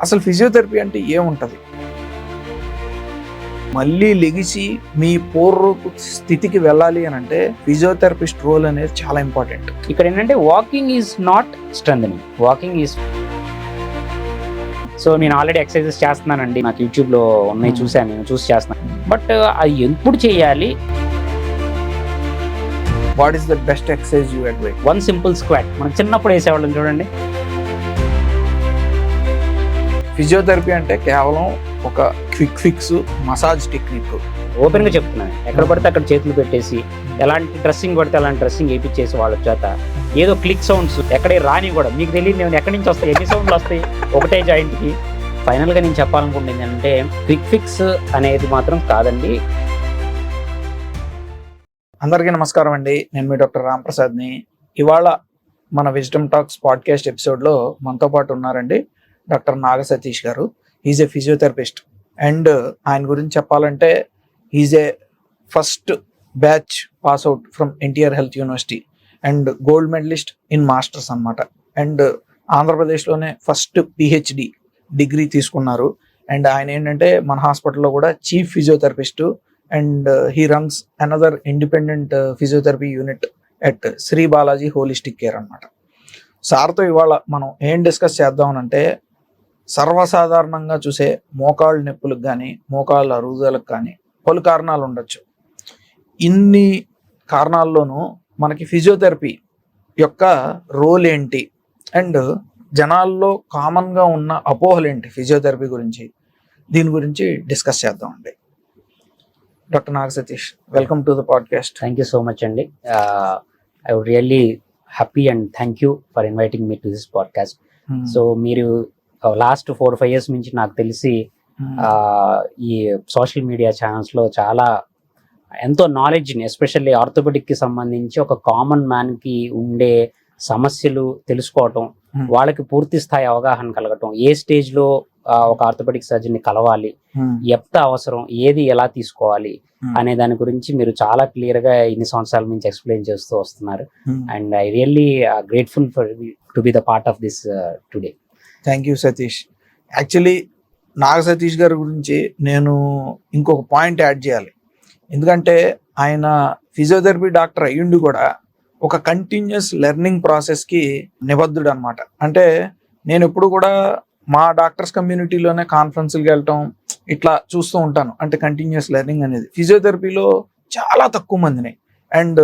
అసలు ఫిజియోథెరపీ అంటే ఏముంటుంది? మళ్ళీ లెగిసి మీ పూర్వపు స్థితికి వెళ్ళాలి అని అంటే ఫిజియోథెరపిస్ట్ రోల్ అనేది చాలా ఇంపార్టెంట్. ఇక్కడ ఏంటంటే walking is not strengthening, walking is. So నేను ఆల్రెడీ ఎక్సర్సైజెస్ చేస్తున్నానండి, నాకు యూట్యూబ్లో ఉన్నాయి, చూశాను, నేను చూసి చేస్తున్నాను. బట్ అది ఎప్పుడు చేయాలి? What is the best exercise you advise? One simple squat మనం చిన్నప్పుడు వేసేవాళ్ళం చూడండి. ఫిజియోథెరపీ అంటే కేవలం ఒక quick fix massage technique. Open గా చెప్తున్నాను, ఎక్కడ పడితే అక్కడ చేతులు పెట్టేసి ఎలాంటి డ్రెస్సింగ్ పడితే అలాంటి డ్రెస్సింగ్ వేయించేసి వాళ్ళ చేత ఏదో క్లిక్ సౌండ్స్ ఎక్కడే రాని కూడా మీకు తెలియదు నేను ఎక్కడి నుంచి వస్తాయి, ఎన్ని సౌండ్లు వస్తాయి ఒకటే జాయింట్ కి. ఫైనల్ గా నేను చెప్పాలనుకుంటుంది ఏంటంటే క్విక్ ఫిక్స్ అనేది మాత్రం కాదండి. అందరికీ నమస్కారం అండి, నేను మీ డాక్టర్ రాంప్రసాద్ని. ఇవాళ మన విజ్డమ్ టాక్స్ పాడ్కాస్ట్ ఎపిసోడ్లో మనతో పాటు ఉన్నారండి డాక్టర్ నాగ సతీష్ గారు. ఈజ్ ఏ ఫిజియోథెరపిస్ట్ అండ్ ఆయన గురించి చెప్పాలంటే is a first batch pass out from NTR health university and gold medalist in masters అన్నమాట. అండ్ ఆంధ్రప్రదేశ్లోనే ఫస్ట్ పిహెచ్డి డిగ్రీ తీసుకున్నారు. అండ్ ఆయన ఏంటంటే మన హాస్పిటల్లో కూడా chief physiotherapist and he runs another independent physiotherapy unit at Sri Balaji holistic care అన్నమాట. సార్తో ఇవాళ మనం ఏం డిస్కస్ చేద్దామనంటే సర్వసాధారణంగా చూసే మోకాళ్ళ నొప్పులకు కానీ మోకాళ్ళ అరుగుదలకు కానీ పలు కారణాలు ఉండొచ్చు. ఇన్ని కారణాల్లోనూ మనకి ఫిజియోథెరపీ యొక్క రోల్ ఏంటి అండ్ జనాల్లో కామన్గా ఉన్న అపోహలు ఏంటి ఫిజియోథెరపీ గురించి, దీని గురించి డిస్కస్ చేద్దామండి. Doctor Naga Satish, welcome to the podcast. Thank you so much అండి. I would really happy and thank you for inviting me to this podcast. So మీరు లాస్ట్ 4-5 years నుంచి నాకు తెలిసి ఈ సోషల్ మీడియా ఛానల్స్లో చాలా ఎంతో నాలెడ్జ్ని ఎస్పెషల్లీ ఆర్థోపెడిక్కి సంబంధించి ఒక కామన్ మ్యాన్కి ఉండే సమస్యలు తెలుసుకోవటం, వాళ్ళకి పూర్తి స్థాయి అవగాహన కలగటం, ఏ స్టేజ్లో ఒక ఆర్థోపెడిక్ సర్జన్ని కలవాలి, ఎంత అవసరం, ఏది ఎలా తీసుకోవాలి అనే దాని గురించి మీరు చాలా క్లియర్గా ఇన్ని సంవత్సరాల నుంచి ఎక్స్ప్లెయిన్ చేస్తూ వస్తున్నారు. And I really grateful for to be the part of this today. Thank you Satish. Actually Naga Satish గారి గురించి నేను ఇంకొక పాయింట్ యాడ్ చేయాలి. ఎందుకంటే ఆయన ఫిజియోథెరపీ డాక్టర్ అయ్యుండి కూడా ఒక కంటిన్యూస్ లెర్నింగ్ ప్రాసెస్కి నిబద్ధుడు అనమాట. అంటే నేను ఎప్పుడు కూడా మా డాక్టర్స్ కమ్యూనిటీలోనే కాన్ఫరెన్స్కి వెళ్ళటం ఇట్లా చూస్తూ ఉంటాను. అంటే కంటిన్యూస్ లెర్నింగ్ అనేది ఫిజియోథెరపీలో చాలా తక్కువ మందిని. And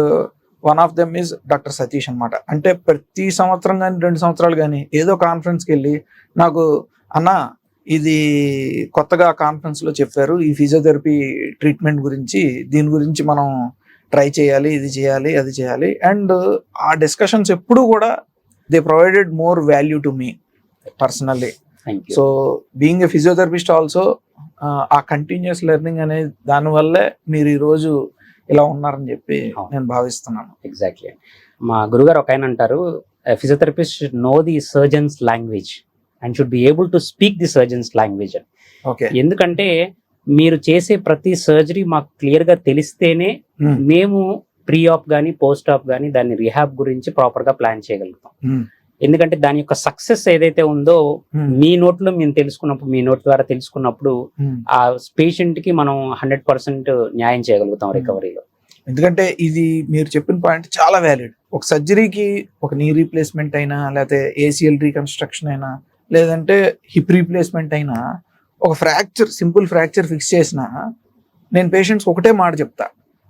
one of them is doctor Satish అనమాట. అంటే ప్రతి సంవత్సరం కానీ 2 సంవత్సరాలు కానీ ఏదో కాన్ఫరెన్స్కి వెళ్ళి నాకు అన్న ఇది కొత్తగా కాన్ఫరెన్స్లో చెప్పారు ఈ ఫిజియోథెరపీ ట్రీట్మెంట్ గురించి, దీని గురించి మనం ట్రై చేయాలి, ఇది చేయాలి, అది చేయాలి. అండ్ ఆ డిస్కషన్స్ ఎప్పుడు కూడా they provided more value to me personally. So being a physiotherapist also ఆ కంటిన్యూస్ లెర్నింగ్ అనేది దానివల్లే మీరు ఈరోజు ఇలా ఉన్నారని చెప్పి నేను భావిస్తున్నాను. ఎగ్జాక్ట్లీ. మా గురుగారు ఒక ఆయన అంటారు, physiotherapist know the surgeons language and should be able to speak the surgeons language. Okay. ఎందుకంటే మీరు చేసే ప్రతి సర్జరీ మాకు క్లియర్ గా తెలిస్తేనే మేము ప్రీ ఆప్ కానీ పోస్ట్ ఆప్ కానీ దాన్ని రిహాబ్ గురించి ప్రాపర్ గా ప్లాన్ చేయగలుగుతాం. ఎందుకంటే దాని యొక్క సక్సెస్ ఏదైతే ఉందో మీ నోట్లో మేము తెలుసుకున్నప్పుడు, మీ నోట్ ద్వారా తెలుసుకున్నప్పుడు ఆ పేషెంట్ కి మనం 100% న్యాయం చేయగలుగుతాం రికవరీలో. ఎందుకంటే ఇది మీరు చెప్పిన పాయింట్ చాలా వ్యాలిడ్. ఒక సర్జరీకి ఒక నీ రీప్లేస్మెంట్ అయినా, లేకపోతే ఏసీఎల్ రీకన్స్ట్రక్షన్ అయినా, లేదంటే హిప్ రీప్లేస్మెంట్ అయినా, ఒక ఫ్రాక్చర్ సింపుల్ ఫ్రాక్చర్ ఫిక్స్ చేసినా నేను పేషెంట్స్ ఒకటే మాట చెప్తా,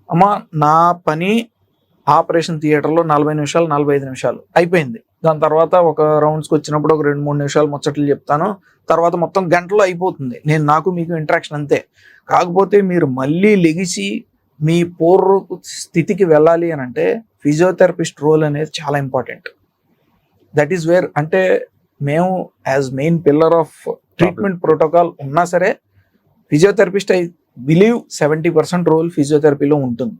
అమ్మా నా పని ఆపరేషన్ థియేటర్లో 40 నిమిషాలు 45 నిమిషాలు అయిపోయింది. దాని తర్వాత ఒక రౌండ్స్కి వచ్చినప్పుడు ఒక 2-3 నిమిషాలు ముచ్చట్లు చెప్తాను, తర్వాత మొత్తం గంటలో అయిపోతుంది. నాకు మీకు ఇంటరాక్షన్ అంతే. కాకపోతే మీరు మళ్ళీ లెగిసి మీ పూర్వపు స్థితికి వెళ్ళాలి అని అంటే ఫిజియోథెరపిస్ట్ రోల్ అనేది చాలా ఇంపార్టెంట్. దట్ ఈస్ వేర్ అంటే మేము as main pillar of treatment protocol ఉన్నా సరే ఫిజియోథెరపిస్ట్ ఐ బిలీవ్ 70% రోల్ ఫిజియోథెరపీలో ఉంటుంది.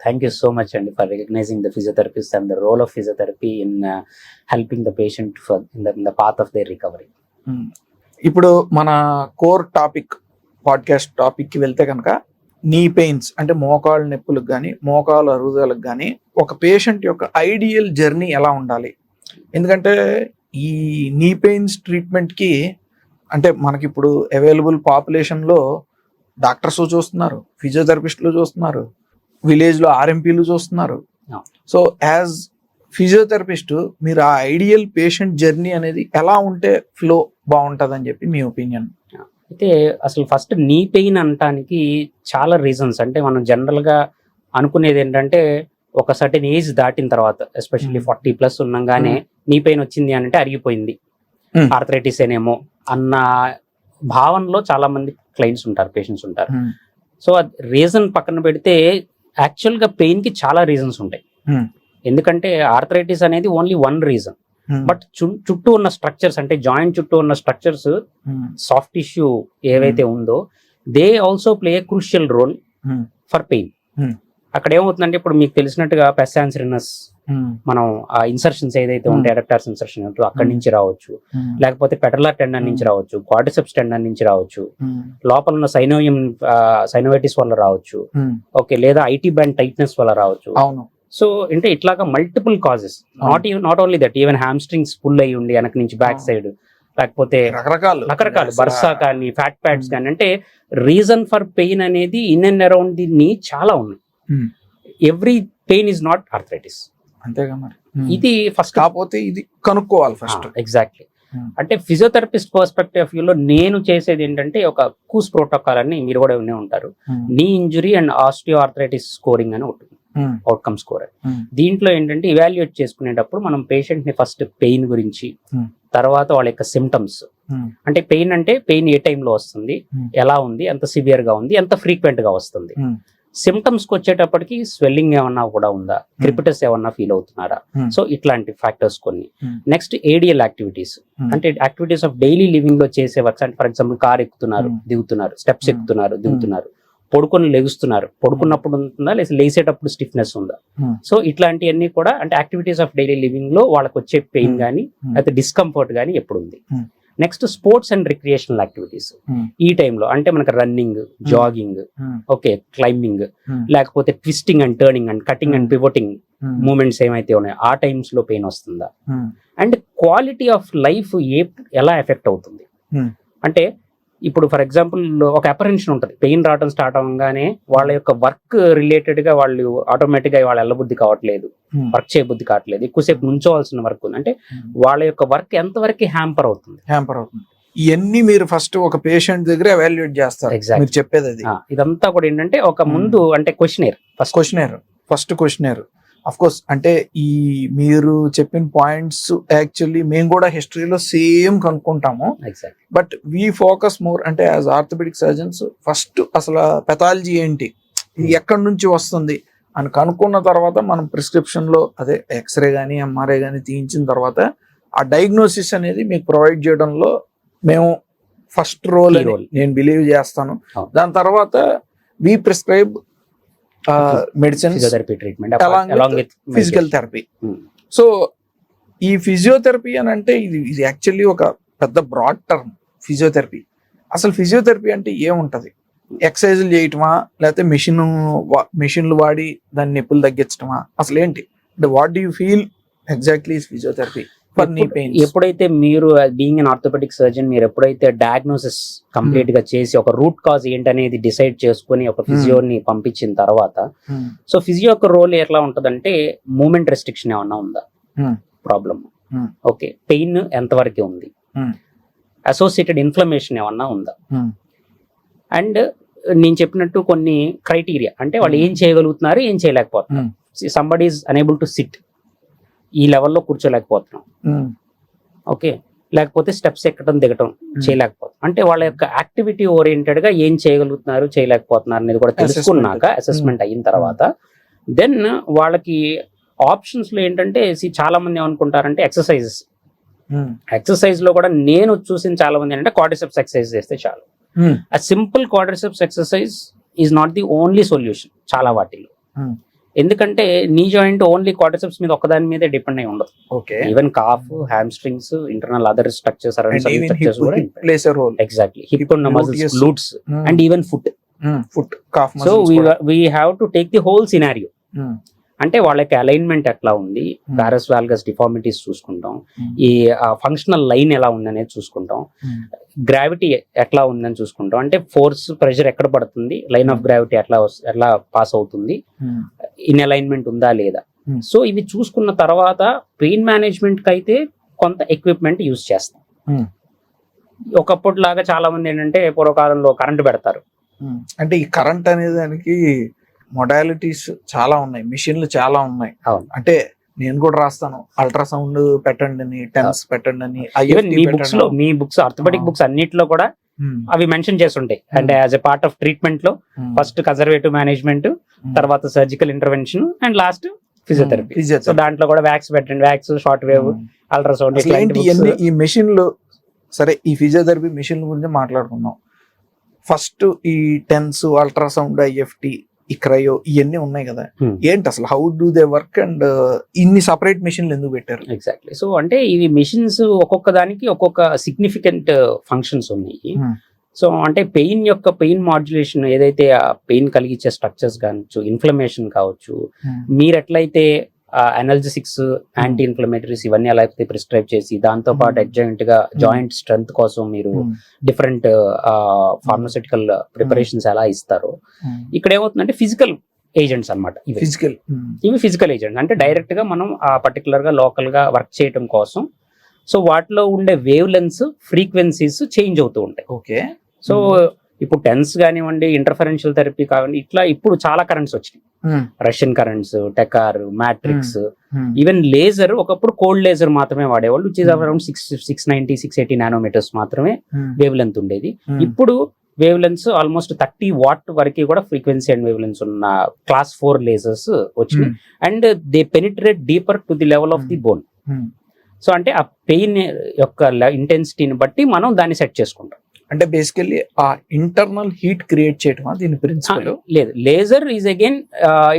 థ్యాంక్ యూ సో మచ్ అండి for recognising the physiotherapist and the role of physiotherapy in helping the patient for in the path of their recovery. ఇప్పుడు మన core topic podcast టాపిక్కి వెళ్తే కనుక నీ pains అంటే మోకాళ్ళ నొప్పులకు కానీ మోకాళ్ళ అరుగుదలకు కానీ ఒక పేషెంట్ యొక్క ఐడియల్ జర్నీ ఎలా ఉండాలి. ఎందుకంటే ఈ నీ పెయిన్స్ ట్రీట్మెంట్కి అంటే మనకి ఇప్పుడు అవైలబుల్ పాపులేషన్ లో డాక్టర్స్ చూస్తున్నారు, ఫిజియోథెరపిస్టులు చూస్తున్నారు, విలేజ్ లో ఆర్ఎంపీలు చూస్తున్నారు. Yeah. సో యాజ్ ఫిజియోథెరపిస్ట్ మీరు ఆ ఐడియల్ పేషెంట్ జర్నీ అనేది ఎలా ఉంటే ఫ్లో బాగుంటది అని చెప్పి మీ ఒపీనియన్? అయితే అసలు ఫస్ట్ నీ పెయిన్ అనటానికి చాలా రీజన్స్. అంటే మనం జనరల్ గా అనుకునేది ఏంటంటే ఒక సర్టెన్ ఏజ్ దాటిన తర్వాత, ఎస్పెషల్లీ 40+ ఉండగానే నీ పెయిన్ వచ్చింది అని అంటే అరిగిపోయింది, ఆర్థరైటిస్ ఏనేమో అన్న భావనలో చాలా మంది క్లయింట్స్ ఉంటారు, పేషెంట్స్ ఉంటారు. సో రీజన్ పక్కన పెడితే యాక్చువల్ గా పెయిన్ కి చాలా రీజన్స్ ఉంటాయి. ఎందుకంటే ఆర్థరైటిస్ అనేది ఓన్లీ వన్ రీజన్, బట్ చుట్టూ ఉన్న స్ట్రక్చర్స్, అంటే జాయింట్ చుట్టూ ఉన్న స్ట్రక్చర్స్, సాఫ్ట్ టిష్యూ ఏవైతే ఉందో, they also play a crucial role for pain. అక్కడ ఏమవుతుందంటే ఇప్పుడు మీకు తెలిసినట్టుగా పెస్సాన్సిరినస్, మనం ఆ ఇన్సర్షన్స్ ఏదైతే ఉంటాయి, అడక్టార్స్ ఇన్సర్షన్ అక్కడి నుంచి రావచ్చు, లేకపోతే పెటర్లర్ టెండన్ నుంచి రావచ్చు, క్వాడ్రిసెప్స్ టెండన్ నుంచి రావచ్చు, లోపల ఉన్న సైనోవైటిస్ వల్ల రావచ్చు, ఓకే, లేదా ఐటీ బ్యాండ్ టైట్నెస్ వల్ల రావచ్చు. అవును. సో అంటే ఇట్లాగా multiple causes, not only that, even hamstrings pull అయ్యి ఉండి వెనక నుంచి బ్యాక్ సైడ్, లేకపోతే రకరకాలు బర్సా కానీ ఫ్యాట్ ప్యాడ్స్ కానీ, అంటే రీజన్ ఫర్ పెయిన్ అనేది ఇన్ అండ్ అరౌండ్ దీన్ని చాలా ఉన్నాయి. Every pain is not arthritis, అంతేగా మరి. ఇది ఫస్ట్, కాకపోతే ఇది కనుక్కోవాలి ఫస్ట్. ఎగ్జాక్ట్లీ. అంటే ఫిజియోథెరపిస్ట్ పర్స్పెక్టివ్ వ్యూలో నేను చేసేది ఏంటంటే ఒక కూస్ ప్రోటోకాల్ అని మీరు కూడా వినే ఉంటారు, నీ injury and osteo arthritis scoring అని ఉంటుంది, అవుట్కమ్ స్కోర్. దీంట్లో ఏంటంటే ఇవాల్యుయేట్ చేసుకునేటప్పుడు మనం పేషెంట్ ని ఫస్ట్ పెయిన్ గురించి, తర్వాత వాళ్ళ యొక్క సిమ్టమ్స్, అంటే పెయిన్ ఏ టైంలో వస్తుంది, ఎలా ఉంది, ఎంత సివియర్ గా ఉంది, ఎంత ఫ్రీక్వెంట్ గా వస్తుంది. సిమ్టమ్స్ కి వచ్చేటప్పటికి స్వెల్లింగ్ ఏమన్నా కూడా ఉందా, క్రిపిటస్ ఏమన్నా ఫీల్ అవుతున్నారా, సో ఇట్లాంటి ఫ్యాక్టర్స్ కొన్ని. నెక్స్ట్ ఏడియల్ యాక్టివిటీస్, అంటే యాక్టివిటీస్ ఆఫ్ డైలీ లివింగ్ లో చేసే వర్క్స్, అంటే ఫర్ ఎగ్జాంపుల్ కార్ ఎక్కుతున్నారు, దిగుతున్నారు, స్టెప్స్ ఎక్కుతున్నారు, దిగుతున్నారు, పడుకొని లెగుస్తున్నారు, పడుకున్నప్పుడు ఉంటుందా, లేదా లేసేటప్పుడు స్టిఫ్నెస్ ఉందా. సో ఇట్లాంటివన్నీ కూడా అంటే యాక్టివిటీస్ ఆఫ్ డైలీ లివింగ్ లో వాళ్ళకి వచ్చే పెయిన్ కానీ అయితే డిస్కంఫర్ట్ కానీ ఎప్పుడు ఉంది. Next sports and recreational activities, ఈ టైంలో అంటే మనకి రన్నింగ్, జాగింగ్, ఓకే, క్లైంబింగ్, లేకపోతే twisting and turning and cutting and pivoting movements ఏమైతే ఉన్నాయో ఆ టైమ్స్ లో పెయిన్ వస్తుందా. అండ్ క్వాలిటీ ఆఫ్ లైఫ్ ఎలా ఎఫెక్ట్ అవుతుంది అంటే, ఇప్పుడు ఫర్ ఎగ్జాంపుల్ ఒక అపరెన్షన్ ఉంటుంది, పెయిన్ రావడం స్టార్ట్ అవ్వగానే వాళ్ళ యొక్క వర్క్ రిలేటెడ్ గా వాళ్ళు ఆటోమేటిక్ గా వాళ్ళ వెళ్ళబుద్ధి కావట్లేదు, వర్క్ చేయబుద్ధి కావట్లేదు, ఎక్కువసేపు నుంచోవాల్సిన వర్క్ ఉంది, అంటే వాళ్ళ యొక్క వర్క్ ఎంతవరకు హ్యాంపర్ అవుతుంది. ఇవన్నీ మీరు ఫస్ట్ ఒక పేషెంట్ దగ్గర ఎవాల్యుయేట్ చేస్తారు. మీరు చెప్పేది అది. ఇదంతా కూడా ఏంటంటే ఒక ముందు అంటే ఫస్ట్ క్వశ్చనర్ అఫ్ కోర్స్. అంటే ఈ మీరు చెప్పిన పాయింట్స్ యాక్చువల్లీ మేము కూడా హిస్టరీలో సేమ్ కనుక్కుంటాము, బట్ వీ ఫోకస్ మోర్ అంటే యాజ్ ఆర్థోపెడిక్ సర్జన్స్ ఫస్ట్ అసలు పెథాలజీ ఏంటి, ఇది ఎక్కడి నుంచి వస్తుంది అని కనుక్కున్న తర్వాత మనం ప్రిస్క్రిప్షన్ లో అదే ఎక్స్రే కానీ ఎంఆర్ఐ కానీ తీయించిన తర్వాత ఆ డయాగ్నోసిస్ అనేది మీకు ప్రొవైడ్ చేయడంలో మేము ఫస్ట్ రోల్ అని నేను బిలీవ్ చేస్తాను. దాని తర్వాత we prescribe medicine, along with physical therapy. So ఈ ఫిజియోథెరపీ అని అంటే ఇది యాక్చువల్లీ ఒక పెద్ద బ్రాడ్ టర్మ్ ఫిజియోథెరపీ. అసలు ఫిజియోథెరపీ అంటే ఏముంటది? ఎక్సర్సైజులు చేయటమా, లేకపోతే మిషన్లు వాడి దాన్ని నొప్పులు తగ్గించటమా, అసలు ఏంటి? అంటే what do you feel exactly physiotherapy? ఎప్పుడైతే మీరు బీయింగ్ అన్ ఆర్థోపెడిక్ సర్జన్, మీరు ఎప్పుడైతే డయాగ్నోసిస్ కంప్లీట్ గా చేసి ఒక రూట్ కాజ్ ఏంటనేది డిసైడ్ చేసుకుని ఒక ఫిజియోని పంపించిన తర్వాత, సో ఫిజియో యొక్క రోల్ ఎట్లా ఉంటదంటే మూమెంట్ రెస్ట్రిక్షన్ ఏమన్నా ఉందా, ప్రాబ్లమ్, ఓకే, పెయిన్ ఎంతవరకు ఉంది, అసోసియేటెడ్ ఇన్ఫ్లమేషన్ ఏమన్నా ఉందా, అండ్ నేను చెప్పినట్టు కొన్ని క్రైటీరియా, అంటే వాళ్ళు ఏం చేయగలుగుతున్నారు, ఏం చేయలేకపోతున్నారు. Somebody is unable to SIT, ఈ లెవెల్లో కూర్చోలేకపోతున్నాం, ఓకే, లేకపోతే స్టెప్స్ ఎక్కడం దిగటం చేయలేకపోతున్నాం, అంటే వాళ్ళ యొక్క యాక్టివిటీ ఓరియంటెడ్ గా ఏం చేయగలుగుతున్నారు, చేయలేకపోతున్నారు అనేది కూడా తెలుసుకున్నాక, అసెస్మెంట్ అయిన తర్వాత దెన్ వాళ్ళకి ఆప్షన్స్ లో ఏంటంటే చాలా మంది ఏమనుకుంటారంటే ఎక్సర్సైజ్ లో కూడా నేను చూసిన చాలా మంది ఏంటంటే క్వాడ్రిసెప్స్ ఎక్సర్సైజ్ చేస్తే చాలు. ఆ simple quadriceps exercise is not the only solution చాలా వాటిలో. ఎందుకంటే నీ జాయింట్ ఓన్లీ క్వాడ్రిసెప్స్ మీద ఒక్కదాని మీదే డిపెండ్ అయి ఉండదు. Even calf, hamstrings, internal other structures exactly, hip ఉన్న muscles, glutes and even foot. So we have to take the whole scenario. అంటే వాళ్ళకి అలైన్మెంట్ ఎట్లా ఉంది, వారస్ వాల్గస్ డిఫార్మిటీస్ చూసుకుంటాం, ఈ ఫంక్షనల్ లైన్ ఎలా ఉందనేది చూసుకుంటాం, గ్రావిటీ ఎట్లా ఉందని చూసుకుంటాం, అంటే ఫోర్స్ ప్రెషర్ ఎక్కడ పడుతుంది, లైన్ ఆఫ్ గ్రావిటీ ఎట్లా పాస్ అవుతుంది, ఇన్ అలైన్మెంట్ ఉందా లేదా. సో ఇవి చూసుకున్న తర్వాత పెయిన్ మేనేజ్మెంట్ కి అయితే కొంత ఎక్విప్మెంట్ యూజ్ చేస్తాం. ఒకప్పుడు లాగా చాలా మంది ఏంటంటే పూర్వకాలంలో కరెంట్ పెడతారు. అంటే ఈ కరెంట్ అనే దానికి మొడాలిటీస్ చాలా ఉన్నాయి, మిషన్లు చాలా ఉన్నాయి. అవును. అంటే నేను కూడా రాస్తాను, అల్ట్రాసౌండ్ పెట్టండి అని, టెన్స్ పెట్టండి అని. మీ బుక్స్ ఆర్థోపెడిక్ బుక్స్ అన్నిట్లో కూడా అవి మెన్షన్ చేస్తుంటాయి. అంటే as a part of treatment లో ఫస్ట్ కన్జర్వేటివ్ మేనేజ్మెంట్, తర్వాత surgical intervention and last physiotherapy. So దాంట్లో కూడా వ్యాక్స్ పెట్టండి, వ్యాక్స్, షార్ట్ వేవ్, అల్ట్రాసౌండ్, ఈ మెషిన్లు. సరే, ఈ ఫిజియోథెరపీ మెషిన్ గురించి మాట్లాడుకుందాం. ఫస్ట్ ఈ టెన్స్, అల్ట్రాసౌండ్, ఐఎఫ్టి, ఈ క్రయో, ఇవన్నీ ఉన్నాయి కదా, ఏంటి అసలు, how do they work and ఇన్ని సపరేట్ మెషిన్లు ఎందుకు పెట్టారు? ఎగ్జాక్ట్లీ. సో అంటే ఇవి మెషిన్స్ ఒక్కొక్క దానికి ఒక్కొక్క సిగ్నిఫికెంట్ ఫంక్షన్స్ ఉన్నాయి. సో అంటే పెయిన్ మాడ్యులేషన్, ఏదైతే ఆ పెయిన్ కలిగించే స్ట్రక్చర్స్ కావచ్చు, ఇన్ఫ్లమేషన్ కావచ్చు, మీరు ఎట్లయితే అనల్జెసిక్స్, యాంటీ ఇన్ఫ్లమేటరీస్ ఇవన్నీ ఎలా అయితే ప్రిస్క్రైబ్ చేసి దాంతో పాటు అడ్జాయింట్ గా జాయింట్ స్ట్రెంత్ కోసం మీరు డిఫరెంట్ ఫార్మస్యూటికల్ ప్రిపరేషన్స్ ఎలా ఇస్తారో, ఇక్కడ ఏమవుతుందంటే ఫిజికల్ ఏజెంట్స్ అనమాట. ఇవి ఫిజికల్ ఏజెంట్స్ అంటే డైరెక్ట్ గా మనం ఆ పర్టికులర్ గా లోకల్ గా వర్క్ చేయడం కోసం. సో వాటిలో ఉండే వేవ్ లెన్స్, ఫ్రీక్వెన్సీస్ చేంజ్ అవుతూ ఉంటాయి. ఓకే. సో ఇప్పుడు టెన్స్ కానివ్వండి, ఇంటర్ఫరెన్షియల్ థెరపీ కానివ్వండి, ఇట్లా ఇప్పుడు చాలా కరెంట్స్ వచ్చినాయి. Russian currents, tecar, matrix, even laser. ఒకప్పుడు కోల్డ్ లేజర్ మాత్రమే వాడేవాళ్ళు, విచ్ ఇస్ అరౌండ్ 690, 680 నానోమీటర్స్ మాత్రమే వేవ్ లెంత్ ఉండేది. ఇప్పుడు వేవ్ లెన్స్ ఆల్మోస్ట్ 30 వాట్ వరకు కూడా ఫ్రీక్వెన్సీ అండ్ వేవ్ లెన్స్ ఉన్న క్లాస్ 4 లేజర్స్ వచ్చినాయి. And they penetrate deeper to the level of the bone. So అంటే ఆ పెయిన్ యొక్క ఇంటెన్సిటీని బట్టి మనం దాన్ని సెట్ చేసుకుంటాం. అంటే బేసికల్లీ ఆ ఇంటర్నల్ హీట్ క్రియేట్ చేయటమా దీని ప్రిన్సిపల్? లేదు, laser is again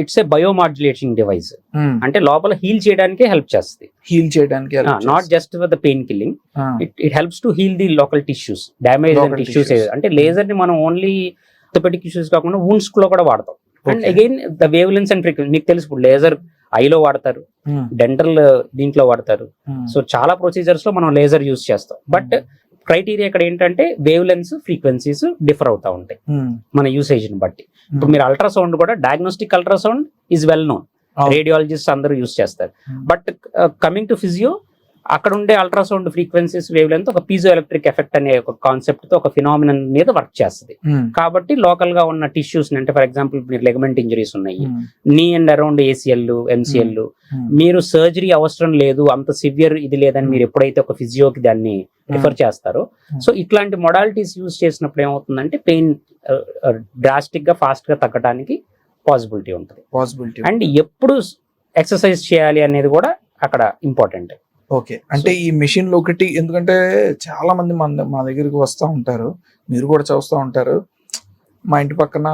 it's a biomodulating device. అంటే లోపల హీల్ చేయడానికి హెల్ప్ చేస్తుంది. Not just for the pain killing, it helps to heal the local tissues, damage tissues. అంటే లేజర్ ని మనం ఓన్లీ ఆర్థోపెడిక్ ఇష్యూస్ కాకుండా వూండ్స్ లో కూడా వాడతాం. And again the wavelengths and frequency మీకు తెలుసు, ఇప్పుడు లేజర్ ఐలో వాడతారు, డెంటల్ దీంట్లో వాడతారు. సో చాలా ప్రొసీజర్స్ లో మనం లేజర్ యూజ్ చేస్తాం. బట్ క్రైటీరియా ఇక్కడ ఏంటంటే వేవ్ లెన్స్, ఫ్రీక్వెన్సీస్ డిఫర్ అవుతా ఉంటాయి మన యూసేజ్ ని బట్టి. ఇప్పుడు మీరు అల్ట్రాసౌండ్ కూడా, diagnostic ultrasound is well known, radiologist అందరూ యూజ్ చేస్తారు. బట్ కమింగ్ టు ఫిజియో, అక్కడ ఉండే అల్ట్రాసౌండ్ ఫ్రీక్వెన్సీస్, వేవ్ లెంత్ ఒక పీజో ఎలక్ట్రిక్ ఎఫెక్ట్ అనే ఒక కాన్సెప్ట్ తో ఒక ఫినామినన్ మీద వర్క్ చేస్తుంది. కాబట్టి లోకల్ గా ఉన్న టిష్యూస్, అంటే ఫర్ ఎగ్జాంపుల్ మీరు లెగమెంట్ ఇంజరీస్ ఉన్నాయి, నీ అండ్ అరౌండ్ ఏసీఎల్, ఎంసీఎల్, మీరు సర్జరీ అవసరం లేదు, అంత సివియర్ ఇది లేదని మీరు ఎప్పుడైతే ఒక ఫిజియోకి దాన్ని రిఫర్ చేస్తారో, సో ఇట్లాంటి మొడాలిటీస్ యూజ్ చేసినప్పుడు ఏమవుతుందంటే పెయిన్ డ్రాస్టిక్ గా, ఫాస్ట్ గా తగ్గడానికి పాసిబిలిటీ ఉంటుంది. అండ్ ఎప్పుడు ఎక్సర్సైజ్ చేయాలి అనేది కూడా అక్కడ ఇంపార్టెంట్. ఓకే. అంటే ఈ మెషిన్ లో ఒకటి, ఎందుకంటే చాలా మంది మా దగ్గరికి వస్తూ ఉంటారు, మీరు కూడా చూస్తూ ఉంటారు, మా ఇంటి పక్కన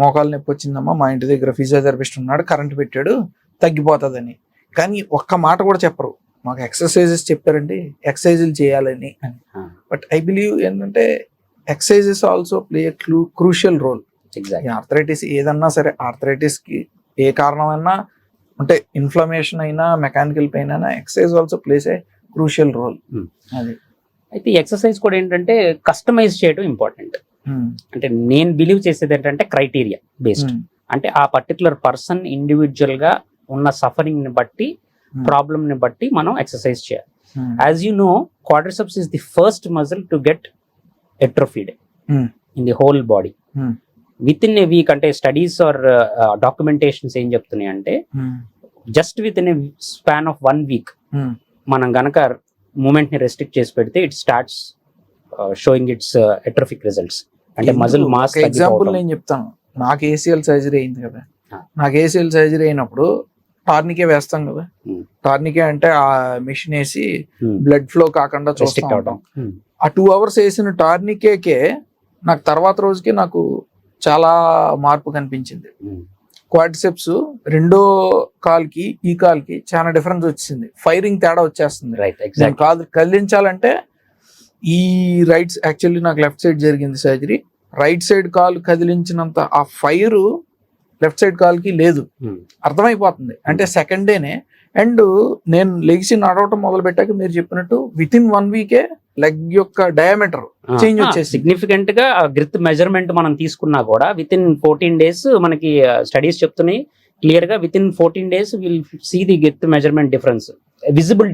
మోకాలు నొప్పి వచ్చిందమ్మా, మా ఇంటి దగ్గర ఫిజియోథెరపిస్ట్ ఉన్నాడు, కరెంట్ పెట్టాడు, తగ్గిపోతుందని. కానీ ఒక్క మాట కూడా చెప్పరు, మాకు ఎక్సర్సైజెస్ చెప్పారండి, ఎక్సర్సైజులు చేయాలని అని. బట్ ఐ బిలీవ్ ఏంటంటే exercises also play a crucial role. Arthritis ఏదన్నా సరే, ఆర్థరైటిస్ కి ఏ కారణమైనా అంటే, ఇన్ఫ్లమేషన్ అయినా, మెకానికల్ పెయిన్ అయినా, exercise also plays a crucial role. అది అయితే ఎక్సర్సైజ్ కూడా ఏంటంటే కస్టమైజ్ చేయడం ఇంపార్టెంట్. అంటే నేను బిలీవ్ చేసేది ఏంటంటే క్రైటీరియా బేస్డ్. అంటే ఆ పర్టికులర్ పర్సన్ ఇండివిజువల్ గా ఉన్న సఫరింగ్ ని బట్టి, ప్రాబ్లమ్ ని బట్టి మనం ఎక్సర్సైజ్ చేయాలి. As you know, quadriceps is the first muscle to get atrophied in the whole body within a week. అంటే స్టడీస్ ఆర్ డాక్యుమెంటేషన్స్ ఏం చెప్తున్నాయి అంటే, just within a span of 1 week మనం గనక మూమెంట్ ని restrict చేసి పెడితే, it starts showing its atrophic results. అంటే మజిల్ మాస్. ఎగ్జాంపుల్ నేను చెప్తాను, నాకు ఏసీఎల్ సర్జరీ అయింది కదా. నాకు ఏసీఎల్ సర్జరీ అయినప్పుడు టార్నికే వేస్తాం కదా. టార్నికే అంటే ఆ మిషన్ వేసి బ్లడ్ ఫ్లో కాకుండా చూస్తాం. ఆ 2 hours వేసిన టార్నికేకే నాకు తర్వాత రోజుకి నాకు చాలా మార్పు కనిపించింది. క్వాడ్రిసెప్స్ రెండో కాల్కి ఈ కాల్కి చాలా డిఫరెన్స్ వచ్చింది, ఫైరింగ్ తేడా వచ్చేస్తుంది. కాదు కదిలించాలంటే ఈ రైట్, యాక్చువల్లీ నాకు లెఫ్ట్ సైడ్ జరిగింది సర్జరీ, రైట్ సైడ్ కాలు కదిలించినంత ఆ ఫైర్ లెఫ్ట్ సైడ్ కాల్కి లేదు, అర్థమైపోతుంది. అంటే సెకండ్ డేనే. అండ్ నేను లెగ్సి నడవటం మొదలు పెట్టాక మీరు చెప్పినట్టు విత్ ఇన్ 1 వీకే లెగ్ యొక్క డయామీటర్ చేంజ్ వచ్చేసి సిగ్నిఫికెంట్ గా గ్రిత్ మెజర్మెంట్ మనం తీసుకున్నా కూడా విత్ ఇన్ 14 days మనకి స్టడీస్ చెప్తున్నాయి క్లియర్ గా. Within 14 days will see the girth measurement difference, visible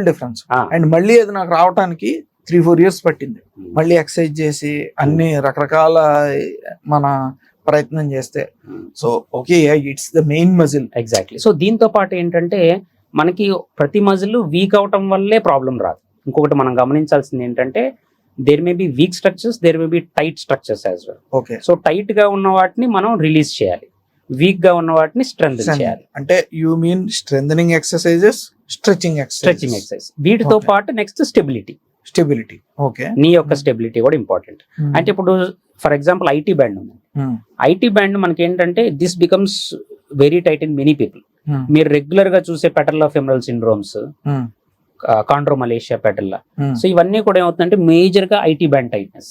difference. And మళ్ళీ అది నాకు రావడానికి 3-4 years పట్టింది. మళ్ళీ ఎక్సర్సైజ్ చేసి అన్ని రకరకాల మన ప్రయత్నం చేస్తే. So okay, it's the main muscle. Exactly. So దీంతో పాటు ఏంటంటే మనకి ప్రతి మజిల్ వీక్ అవటం వల్లే ప్రాబ్లం రాదు. ఇంకొకటి మనం గమనించాల్సింది ఏంటంటే there may be weak structures, there may be tight structures as well. Okay. So tight గా ఉన్న వాటిని మనం రిలీజ్ చేయాలి, వీక్ గా ఉన్న వాటిని స్ట్రెంగ్ చేయాలి. అంటే you mean strengthening exercises, stretching exercise. వీటితో పాటు నెక్స్ట్ స్టెబిలిటీ. ఓకే. నీ యొక్క స్టెబిలిటీ కూడా ఇంపార్టెంట్. అంటే ఇప్పుడు ఫర్ ఎగ్జాంపుల్ ఐటీ బ్యాండ్ ఉంది. ఐటీ బ్యాండ్ మనకి ఏంటంటే this becomes very tight in many people. మీరు రెగ్యులర్ గా చూసే పెటల్లా ఫెమరల్ సిండ్రోమ్స్, కాండ్రోమలేషియా పెటల్లా, సో ఇవన్నీ కూడా ఏమవుతుందంటే మేజర్ గా ఐటీ బ్యాండ్ టైట్నెస్.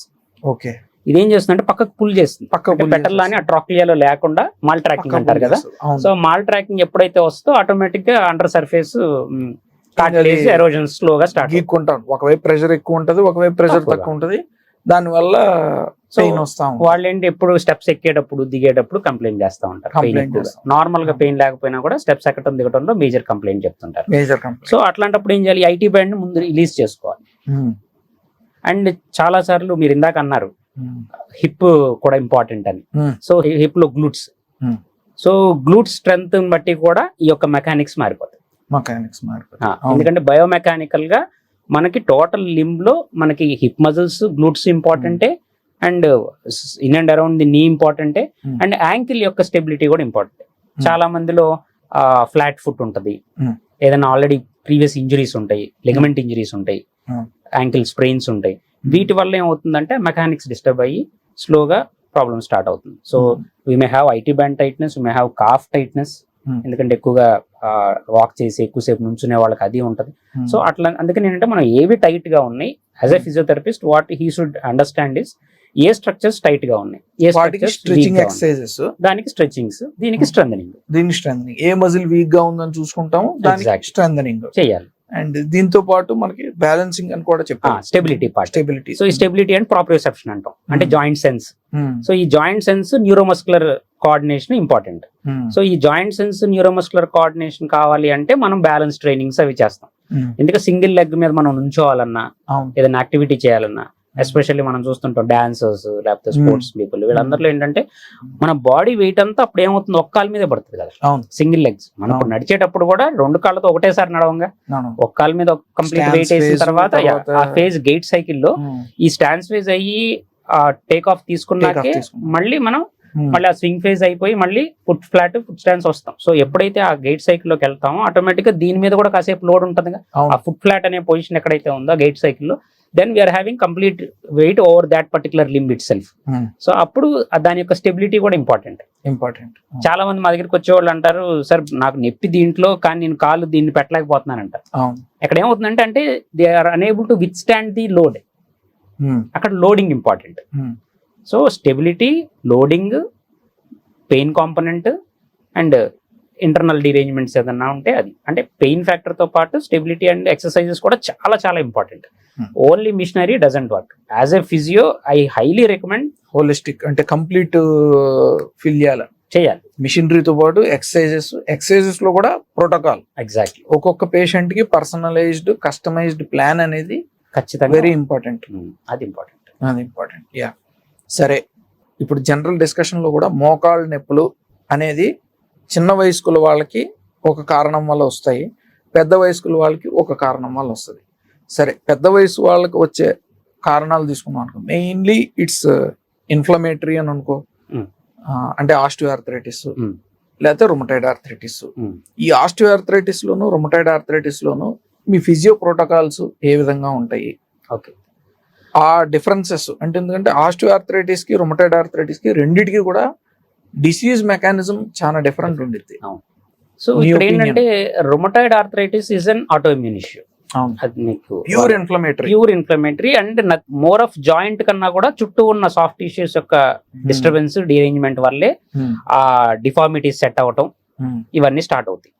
ఓకే. ఇదేం చేస్తుందంటే పక్కకు పుల్ చేస్తుంది. పెటల్లా అని ఆ ట్రాక్లియాలో లేకుండా మాల్ ట్రాకింగ్ అంటారు కదా. సో మాల్ ట్రాకింగ్ ఎప్పుడైతే వస్తుందో ఆటోమేటిక్ గా అండర్ సర్ఫేస్ ఎరోజన్ స్లోగా స్టార్ట్ గీక్కుంటాం. ఒకవైపు ప్రెషర్ ఎక్కువ ఉంటది, ఒకవైపు ప్రెషర్ తక్కువ ఉంటది, దాని వల్ల పెయిన్ వస్తాం. వాళ్ళు ఏంటి ఎప్పుడు స్టెప్స్ ఎక్కేటప్పుడు దిగేటప్పుడు కంప్లైంట్ చేస్తా ఉంటారు. నార్మల్ గా పెయిన్ లేకపోయినా కూడా స్టెప్స్ ఎక్కడం దిగటంలో మేజర్ కంప్లైంట్ చెప్తుంటారు. సో అట్లాంటప్పుడు ఏం చేయాలి, ఐటీ బ్యాండ్ ముందు రిలీజ్ చేసుకోవాలి. అండ్ చాలా సార్లు మీరు ఇందాక అన్నారు హిప్ కూడా ఇంపార్టెంట్ అని. సో హిప్ లో గ్లూట్స్, సో గ్లూట్స్ స్ట్రెంగ్త్ బట్టి కూడా ఈ యొక్క మెకానిక్స్ మారిపోతాయి. ఎందుకంటే బయోమెకానికల్ గా మనకి టోటల్ లింబ్ లో మనకి హిప్ మజిల్స్, గ్లూట్స్ ఇంపార్టెంటే, and in and around the knee ఇంపార్టెంటే, అండ్ యాంకిల్ యొక్క స్టెబిలిటీ కూడా ఇంపార్టెంట్. చాలా మందిలో ఫ్లాట్ ఫుట్ ఉంటది, ఏదైనా ఆల్రెడీ ప్రీవియస్ ఇంజరీస్ ఉంటాయి, లిగమెంట్ ఇంజరీస్ ఉంటాయి, యాంకిల్ స్ప్రెయిన్స్ ఉంటాయి. వీటి వల్ల ఏమవుతుందంటే మెకానిక్స్ డిస్టర్బ్ అయ్యి స్లోగా ప్రాబ్లమ్ స్టార్ట్ అవుతుంది. So we may have IT band tightness, we may have calf tightness, ఎందుకంటే ఎక్కువగా వాక్ చేసి ఎక్కువసేపు నుంచునే వాళ్ళకి అది ఉంటది. సో అట్లా అందుకని ఏంటంటే మనం ఏవి టైట్ గా ఉన్నాయి as a physiotherapist what he should understand is a structures tight గా ఉన్నాయి, ఏ స్ట్రెచింగ్ ఎక్సర్సైజెస్, దానికి స్ట్రెచింగ్స్, దీనికి స్ట్రెంథనింగ్. ఏ మజిల్ వీక్ గా ఉందని చూసుకుంటాము, దానికి స్ట్రెంథనింగ్ చేయాలి. అండ్ దీంతో పాటు మనకి బ్యాలెన్సింగ్ అని కూడా చెప్పాలి, స్టెబిలిటీ. సో ఈ స్టెబిలిటీ అండ్ ప్రాప్రియోసెప్షన్ అంటాం, అంటే జాయింట్ సెన్స్. సో ఈ joint sense neuromuscular coordination important. So ఈ జాయింట్ సెన్స్ న్యూరోమస్కులర్ కోఆర్డినేషన్ కావాలి అంటే మనం బ్యాలెన్స్ ట్రైనింగ్స్ అవి చేస్తాం. ఎందుకంటే సింగిల్ లెగ్ మీద మనం నుంచోవాలన్నా, ఏదైనా యాక్టివిటీ చేయాలన్నా, ఎస్పెషల్లీ మనం చూస్తుంటాం డాన్సర్స్ లేకపోతే స్పోర్ట్స్ పీపుల్, వీళ్ళందరిలో ఏంటంటే మన బాడీ వెయిట్ అంతా అప్పుడు ఏమవుతుంది, ఒక్క కాలు మీదే పడుతుంది కదా సింగిల్ లెగ్స్. మనం నడిచేటప్పుడు కూడా 2 కాళ్ళతో ఒకటేసారి నడవంగా, ఒక్క కాలు మీద కంప్లీట్ వెయిట్ వేసిన తర్వాత ఆ ఫేజ్ గేట్ సైకిల్ లో ఈ స్టాన్స్ ఫేజ్ అయ్యి టేక్ ఆఫ్ తీసుకున్నాకే మళ్ళీ మనం మళ్ళీ ఆ స్వింగ్ ఫేజ్ అయిపోయి మళ్ళీ ఫుట్ స్టాన్స్ వస్తాం. సో ఎప్పుడైతే ఆ గేట్ సైకిల్ లోకి వెళ్తామో ఆటోమేటిక్ గా దీని మీద కూడా కాసేపు లోడ్ ఉంటుంది. ఆ ఫుట్ ఫ్లాట్ అనే పొజిషన్ ఎక్కడైతే ఉందో గేట్ సైకిల్ లో, then we are having complete weight over that particular limb itself. So అప్పుడు దాని యొక్క స్టెబిలిటీ కూడా ఇంపార్టెంట్. చాలా మంది మా దగ్గరికి వచ్చేవాళ్ళు అంటారు, సార్ నాకు నొప్పి దీంట్లో కానీ నేను కాలు దీన్ని పెట్టలేకపోతున్నాను అంటారు. అక్కడ ఏమవుతుందంటే అంటే they are unable to withstand the load. అక్కడ loading important. So stability, loading, pain component and internal derangements ఏదన్నా ఉంటే అది. అంటే పెయిన్ ఫ్యాక్టర్ తో పాటు స్టెబిలిటీ అండ్ ఎక్సర్సైజెస్ కూడా చాలా చాలా important. Only machinery doesn't work. As a physio I highly recommend holistic, అంటే కంప్లీట్ ఫిల్ చేయాలి మిషనరీతో పాటు ఎక్సర్సైజెస్ లో కూడా ప్రోటోకాల్. ఎగ్జాక్ట్లీ. ఒక్కొక్క పేషెంట్ కి పర్సనలైజ్డ్ కస్టమైజ్డ్ ప్లాన్ అనేది ఖచ్చితంగా వెరీ ఇంపార్టెంట్. అది ఇంపార్టెంట్. యా, సరే. ఇప్పుడు జనరల్ డిస్కషన్ లో కూడా మోకాళ్ళ నొప్పులు అనేది చిన్న వయస్కుల వాళ్ళకి ఒక కారణం వల్ల వస్తాయి, పెద్ద వయస్కుల వాళ్ళకి ఒక కారణం వల్ల వస్తుంది. సరే, పెద్ద వయసు వాళ్ళకి వచ్చే కారణాలు తీసుకున్నాం అనుకో, మెయిన్లీ ఇట్స్ ఇన్ఫ్లమేటరీ అని అనుకో, అంటే ఆస్టియోఆర్థరైటిస్ లేకపోతే రుమటైడ్ ఆర్థరైటిస్. ఈ ఆస్టియోఆర్థరైటిస్ లోను రుమటైడ్ ఆర్థరైటిస్ లోను మీ ఫిజియో ప్రోటోకాల్స్ ఏ విధంగా ఉంటాయి? ఓకే. ఆ డిఫరెన్సెస్ అంటే ఎందుకంటే ఆస్టియోఆర్థరైటిస్ కి రుమటైడ్ ఆర్థరైటిస్ కి రెండిటికి కూడా డిసీజ్ మెకానిజం చాలా డిఫరెంట్ ఉండిద్ది. సో ఇక్కడ ఏంటంటే rheumatoid arthritis is an autoimmune issue. అవును. అది మీకు pure inflammatory and more of joint కన్నా కూడా చుట్టూ ఉన్న సాఫ్ట్ టిష్యూస్ యొక్క డిస్టర్బెన్స్ డిరేంజ్మెంట్ వల్లే ఆ డిఫార్మిటీస్ సెట్ అవటం ఇవన్నీ స్టార్ట్ అవుతాయి.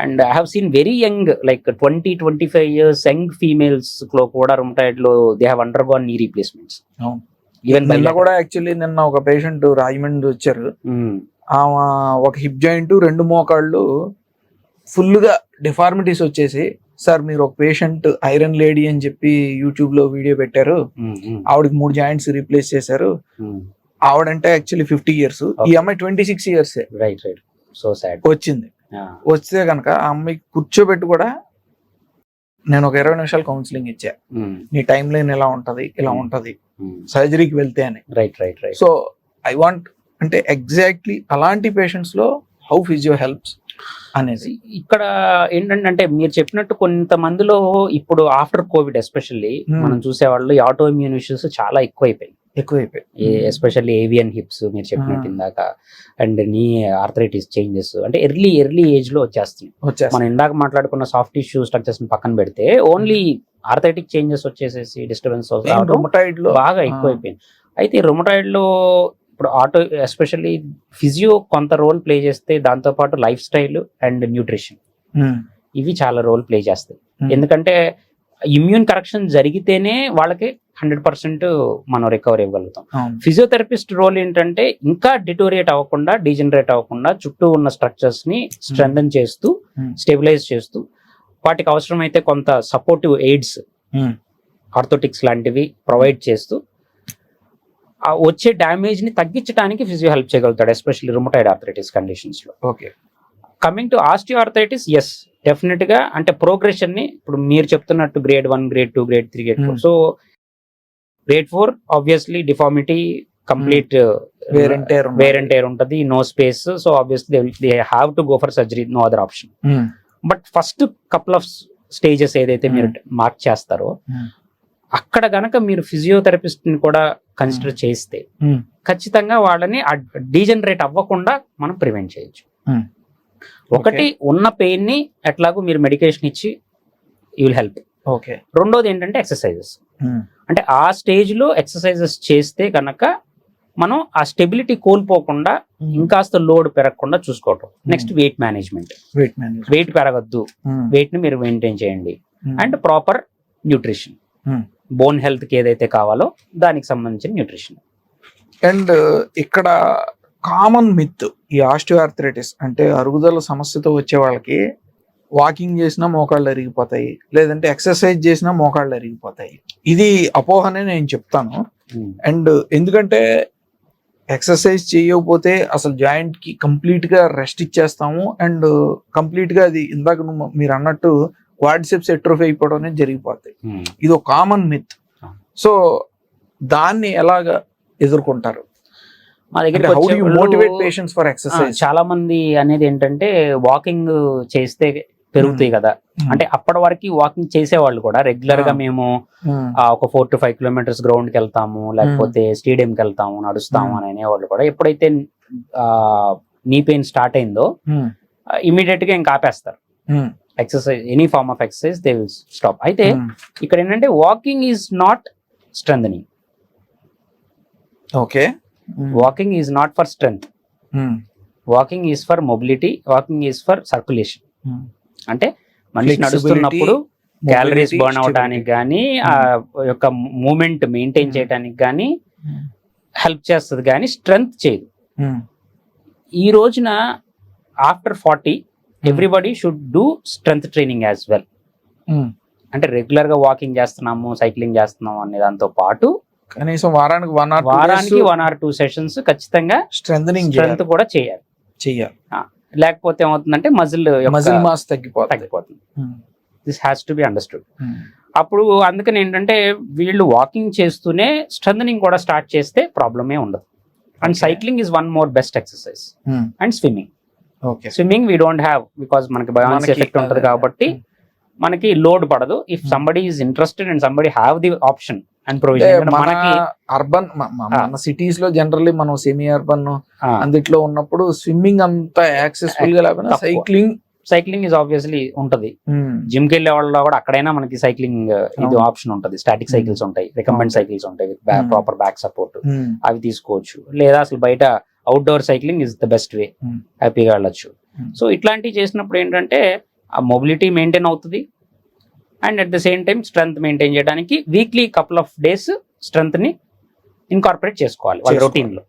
And I have seen very young like 20-25 years young females లో కూడా రుమటాయిడ్ లో దే హావ్ అండర్గాన్ నీ రీప్లేస్మెంట్స్. ఈవెన్ నిన్న కూడా యాక్చువల్లీ నిన్న ఒక పేషెంట్ రాజమండ్రి వచ్చారు. ఆమె ఒక హిప్ జాయింట్ 2 మోకాళ్ళు ఫుల్ గా డిఫార్మిటీస్ వచ్చేసి, సార్ మీరు ఒక పేషెంట్ ఐరన్ లేడీ అని చెప్పి యూట్యూబ్ లో వీడియో పెట్టారు, ఆవిడకి 3 జాయింట్స్ రీప్లేస్ చేశారు. ఆవిడంటే యాక్చువల్లీ 50 years, ఈ అమ్మాయి 26 years రైట్ సో సాడ్ వచ్చింది. వస్తే కనుక ఆ అమ్మాయి కూర్చోబెట్టి కూడా నేను ఒక 20 నిమిషాలు కౌన్సిలింగ్ ఇచ్చా, నీ టైం లైన్ ఎలా ఉంటది, ఇలా ఉంటది సర్జరీకి వెళ్తే అని. రైట్ సో ఐ వాంట్ అంటే ఎగ్జాక్ట్లీ అలాంటి పేషెంట్స్ లో హౌ ఫిజియో హెల్ప్స్ అనేది. ఇక్కడ ఏంటంటే మీరు చెప్పినట్టు కొంతమందిలో ఇప్పుడు ఆఫ్టర్ కోవిడ్ ఎస్పెషల్లీ మనం చూసేవాళ్ళు ఆటో ఇమ్యూన్ ఇష్యూస్ చాలా ఎక్కువైపోయాయి. ఎస్పెషల్లీ ఏవియన్ హిప్స్ మీరు చెప్పినట్టు ఇందాక, అండ్ నీ ఆర్థరైటిస్ చేంజెస్ అంటే ఎర్లీ ఏజ్ లో వచ్చేస్తున్నాయి. మనం ఇందాక మాట్లాడుకున్న సాఫ్ట్ టిష్యూ స్ట్రక్చర్స్ పక్కన పెడితే ఓన్లీ ఆర్థరైటిక్ చేంజెస్ వచ్చేసేసి డిస్టర్బెన్స్ బాగా ఎక్కువైపోయింది. అయితే రుమటాయిడ్ లో ఇప్పుడు ఆటో ఎస్పెషల్లీ ఫిజియో కొంత రోల్ ప్లే చేస్తే, దాంతో పాటు లైఫ్ స్టైల్ అండ్ న్యూట్రిషన్ ఇవి చాలా రోల్ ప్లే చేస్తాయి. ఎందుకంటే ఇమ్యూన్ కరెక్షన్ జరిగితేనే వాళ్ళకి 100% మనం రికవర్ ఇవ్వగలుగుతాం. ఫిజియోథెరపిస్ట్ రోల్ ఏంటంటే ఇంకా డిటోరియేట్ అవ్వకుండా, డీజనరేట్ అవ్వకుండా చుట్టూ ఉన్న స్ట్రక్చర్స్ ని స్ట్రెంథన్ చేస్తూ, స్టెబిలైజ్ చేస్తూ, వాటికి అవసరమైతే కొంత సపోర్టివ్ ఎయిడ్స్ ఆర్థోటిక్స్ లాంటివి ప్రొవైడ్ చేస్తూ వచ్చే డ్యామేజ్ ని తగ్గించడానికి ఫిజియో హెల్ప్ చేయగలుగుతాడు, ఎస్పెషల్లీ రుమటాయిడ్ ఆర్థరైటిస్ కండిషన్స్ లో. Coming to osteoarthritis, yes definite గా అంటే ప్రోగ్రెషన్ ని ఇప్పుడు మీరు చెప్తున్నట్టు grade 1, grade 2, grade 3, grade 4. So grade 4 obviously deformity complete wear and tear ఉంటుంది, no space. So obviously they have to go for surgery, no other option. But first couple of stages ఏదైతే మీరు mark చేస్తారో అక్కడ గనక మీరు physiotherapist ని కూడా consider చేస్తే ఖచ్చితంగా వాళ్ళని డీజనరేట్ అవ్వకుండా మనం ప్రివెంట్ చేయొచ్చు. ఒకటి ఉన్న పెయిన్ ని ఎట్లాగో మీరు మెడికేషన్ ఇచ్చి యూ విల్ హెల్ప్. రెండోది ఏంటంటే ఎక్సర్సైజెస్. అంటే ఆ స్టేజ్ లో ఎక్సర్సైజెస్ చేస్తే కనుక మనం ఆ స్టెబిలిటీ కోల్పోకుండా ఇంకాస్త లోడ్ పెరగకుండా చూసుకోవటం. నెక్స్ట్ వెయిట్ మేనేజ్మెంట్, వెయిట్ పెరగద్దు, వెయిట్ ని మీరు మెయింటైన్ చేయండి. And proper nutrition, bone health కి ఏదైతే కావాలో దానికి సంబంధించిన న్యూట్రిషన్. అండ్ ఇక్కడ కామన్ మిత్ ఈ ఆస్టియోఆర్థరైటిస్ అంటే అరుగుదల సమస్యతో వచ్చే వాళ్ళకి వాకింగ్ చేసినా మోకాళ్ళు అరిగిపోతాయి, లేదంటే ఎక్సర్సైజ్ చేసినా మోకాళ్ళు అరిగిపోతాయి. ఇది అపోహనే నేను చెప్తాను. అండ్ ఎందుకంటే ఎక్సర్సైజ్ చేయకపోతే అసలు జాయింట్ కి కంప్లీట్ గా రెస్ట్ ఇచ్చేస్తాము, అండ్ కంప్లీట్ గా అది ఇందాక మీరు అన్నట్టు క్వాడ్రిసెప్స్ ఎట్రోఫీ అయిపోవడం అనేది జరిగిపోతాయి. ఇది ఒక కామన్ మిత్. సో దాన్ని ఎలాగా ఎదుర్కొంటారు? మా దగ్గర చాలా మంది అనేది ఏంటంటే వాకింగ్ చేస్తే పెరుగుతాయి కదా, అంటే అప్పటి వరకు వాకింగ్ చేసేవాళ్ళు కూడా రెగ్యులర్ గా మేము ఒక 4 to 5 kilometers గ్రౌండ్ కి వెళ్తాము, లేకపోతే స్టేడియం కి వెళ్తాము, నడుస్తాము అని అనేవాళ్ళు కూడా. ఎప్పుడైతే నీ పెయిన్ స్టార్ట్ అయిందో ఇమీడియట్ గా ఇంకా ఆపేస్తారు exercise, any form of exercise they will stop. అయితే ఇక్కడ ఏంటంటే walking is not strengthening. Okay, walking is not for strength, walking is for mobility, walking is for circulation. అంటే మనిషి నడుస్తున్నప్పుడు క్యాలరీస్ బర్న్ అవడానికి కానీ, ఆ యొక్క మూమెంట్ మెయింటైన్ చేయడానికి కానీ హెల్ప్ చేస్తుంది, కానీ స్ట్రెంగ్త్ చేయదు. ఈ రోజున after 40 everybody should do strength training as well. అంటే రెగ్యులర్ గా వాకింగ్ చేస్తున్నాము, సైక్లింగ్ చేస్తున్నాము అనే దాంతో పాటు కనీసం వారానికి 1 or 2 సెషన్స్ ఖచ్చితంగా స్ట్రెంగ్త్ కూడా చేయాలి. లేకపోతే ఏమవుతుందంటే మజిల్ మాస్ తగ్గిపోతుంది. This has to be understood. అప్పుడు అందుకని ఏంటంటే వీళ్ళు వాకింగ్ చేస్తూనే స్ట్రెంథనింగ్ కూడా స్టార్ట్ చేస్తే ప్రాబ్లమే ఉండదు. And cycling is one more best exercise. And swimming we don't have, because మనకి బయాన్సీ ఎఫెక్ట్ ఉంటుంది కాబట్టి మనకి లోడ్ పడదు. If somebody is interested and somebody have the option and provision. మనకి అర్బన్ మన సిటీస్ లో జనరల్లీ మనం సెమీ అర్బన్ అందుట్లో ఉన్నప్పుడు స్విమ్మింగ్ అంత యాక్సెస్ఫుల్ గా లేకపోయినా సైక్లింగ్ సైక్లింగ్ ఇస్ ఆబ్వియస్లీ ఉంటది. జిమ్ కి వెళ్ళే వాళ్ళలో కూడా అక్కడైనా మనకి సైక్లింగ్ ఇది ఆప్షన్ ఉంటది. స్టాటిక్ సైకిల్స్ ఉంటాయి, రికంబెంట్ సైకిల్స్ ఉంటాయి విత్ ప్రాపర్ బ్యాక్ సపోర్ట్, అవి తీసుకోవచ్చు. లేదా అసలు బయట outdoor cycling is the best way, హ్యాపీగా వెళ్ళొచ్చు. సో ఇట్లాంటివి చేసినప్పుడు ఏంటంటే ఆ మొబిలిటీ మెయింటైన్ అవుతుంది and at the same time strength maintain చేయడానికి weekly couple of days strength ని ఇన్కార్పొరేట్ చేసుకోవాలి వాళ్ళ రొటీన్ లో.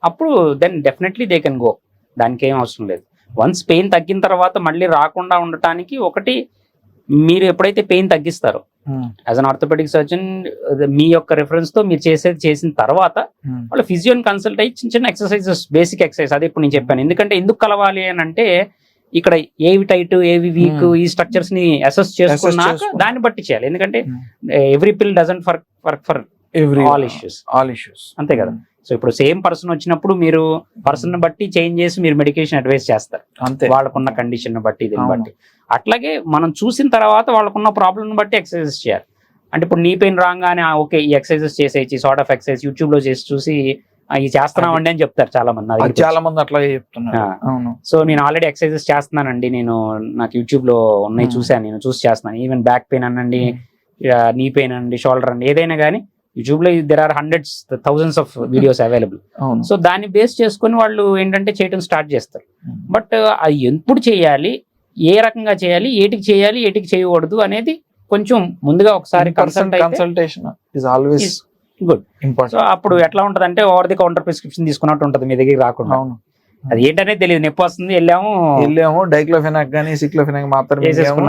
అప్పుడు then definitely they can go, దానికి ఏం అవసరం లేదు. వన్స్ పెయిన్ తగ్గిన తర్వాత మళ్ళీ రాకుండా ఉండటానికి ఒకటి, మీరు ఎప్పుడైతే పెయిన్ తగ్గిస్తారో యాజ్ అన్ ఆర్థోపెడిక్ సర్జన్ మీ యొక్క రిఫరెన్స్ తో మీరు చేసిన తర్వాత వాళ్ళ ఫిజియోని కన్సల్ట్ అయ్యి చిన్న చిన్న ఎక్సర్సైజెస్, బేసిక్ ఎక్సర్సైజ్ అదే ఇప్పుడు నేను చెప్పాను. ఎందుకంటే ఎందుకు కలవాలి అని అంటే ఇక్కడ ఏవి టైట్ ఏవి వీక్ ఈ స్ట్రక్చర్స్ ని అసెస్ చేసుకున్నాక దాన్ని బట్టి చేయాలి. ఎందుకంటే ఎవ్రీ పిల్ doesn't work for all issues, అంతే కదా. సో ఇప్పుడు సేమ్ పర్సన్ వచ్చినప్పుడు మీరు పర్సన్ బట్టి చేంజ్ చేసి మీరు మెడికేషన్ అడ్వైస్ చేస్తారు, అంతే వాళ్ళకున్న కండిషన్ బట్టి దీన్ని బట్టి. అట్లాగే మనం చూసిన తర్వాత వాళ్ళకున్న ప్రాబ్లమ్ బట్టి ఎక్సర్సైజెస్ చేయాలి. అంటే ఇప్పుడు నీ పెయిన్ రాగానే ఓకే ఈ ఎక్సర్సైజెస్ చేసేసి సార్ట్ ఆఫ్ ఎక్సర్సైజ్ యూట్యూబ్ లో చూసి ఇది చేస్తున్నామండి అని చెప్తారు చాలా మంది. చాలా మంది అట్లాగే చెప్తున్నారు. సో నేను ఆల్రెడీ ఎక్సర్సైజెస్ చేస్తున్నానండి, నాకు యూట్యూబ్ లో ఉన్నాయి చూసాను, నేను చూసి చేస్తున్నాను. ఈవెన్ బ్యాక్ పెయిన్ అనండి, నీ పెయిన్ అండి, షోల్డర్ అండి, ఏదైనా కానీ యూట్యూబ్ లో there are hundreds thousands of videos available. So దాన్ని బేస్ చేసుకుని వాళ్ళు ఏంటంటే చేయడం స్టార్ట్ చేస్తారు. బట్ అది ఎప్పుడు చేయాలి, ఏ రకంగా చేయాలి, ఏటికి చేయాలి, ఏటికి చేయకూడదు అనేది కొంచెం ముందుగా ఒకసారి consultation is always good. So అప్పుడు ఎట్లా ఉంటది అంటే ఓవర్ ది కౌంటర్ ప్రిస్క్రిప్షన్ తీసుకున్నట్టు ఉంటది మీ దగ్గర రాకుండా. అది ఏంటనేది తెలియదు, నొప్పి వస్తుంది వెళ్ళాము డైక్లోఫెనాక్ గానీ సిక్లోఫెనాక్ మాత్రం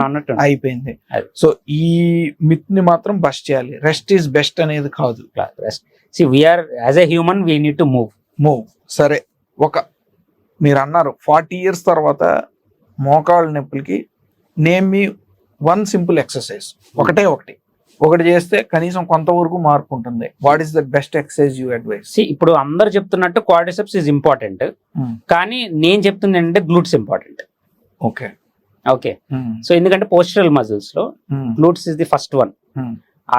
అన్నట్టు అయిపోయింది. సో ఈ మిత్ ని మాత్రం బస్ట్ చేయాలి. రెస్ట్ ఈస్ బెస్ట్ అనేది కాదు. See, we are as a human we need to move. సరే, మీరు అన్నారు 40 years తర్వాత మోకాళ్ళ నొప్పులకి నేమ్ మీ వన్ సింపుల్ ఎక్సర్సైజ్, ఒకటి చేస్తే కనీసం కొంతవరకు మార్పు ఉంటుంది. What is the best exercise you advice? ఇప్పుడు అందరు చెప్తున్నట్టు క్వాడ్రిసెప్స్ ఇస్ ఇంపార్టెంట్, కానీ నేను చెప్తుంది ఏంటంటే గ్లూట్స్ ఇంపార్టెంట్. ఓకే సో ఎందుకంటే పోస్చరల్ మజిల్స్ లో glutes is the first one.